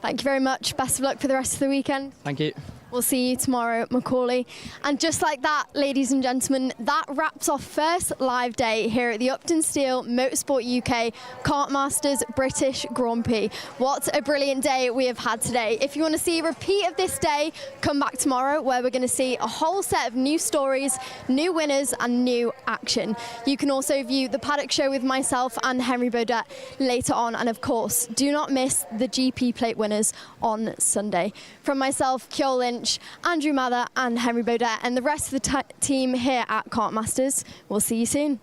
Speaker 3: Thank you very much. Best of luck for the rest of the weekend.
Speaker 5: Thank you.
Speaker 3: We'll see you tomorrow, Macaulay. And just like that, ladies and gentlemen, that wraps off first live day here at the Uptonsteel Motorsport UK Kartmasters British Grand Prix. What a brilliant day we have had today. If you want to see a repeat of this day, come back tomorrow where we're going to see a whole set of new stories, new winners and new action. You can also view the Paddock Show with myself and Henry Beaudette later on. And of course, do not miss the GP plate winners on Sunday. From myself, Ceol Lynch, Lynch, Andrew Mather and Henry Beaudette, and the rest of the team here at Kartmasters. We'll see you soon.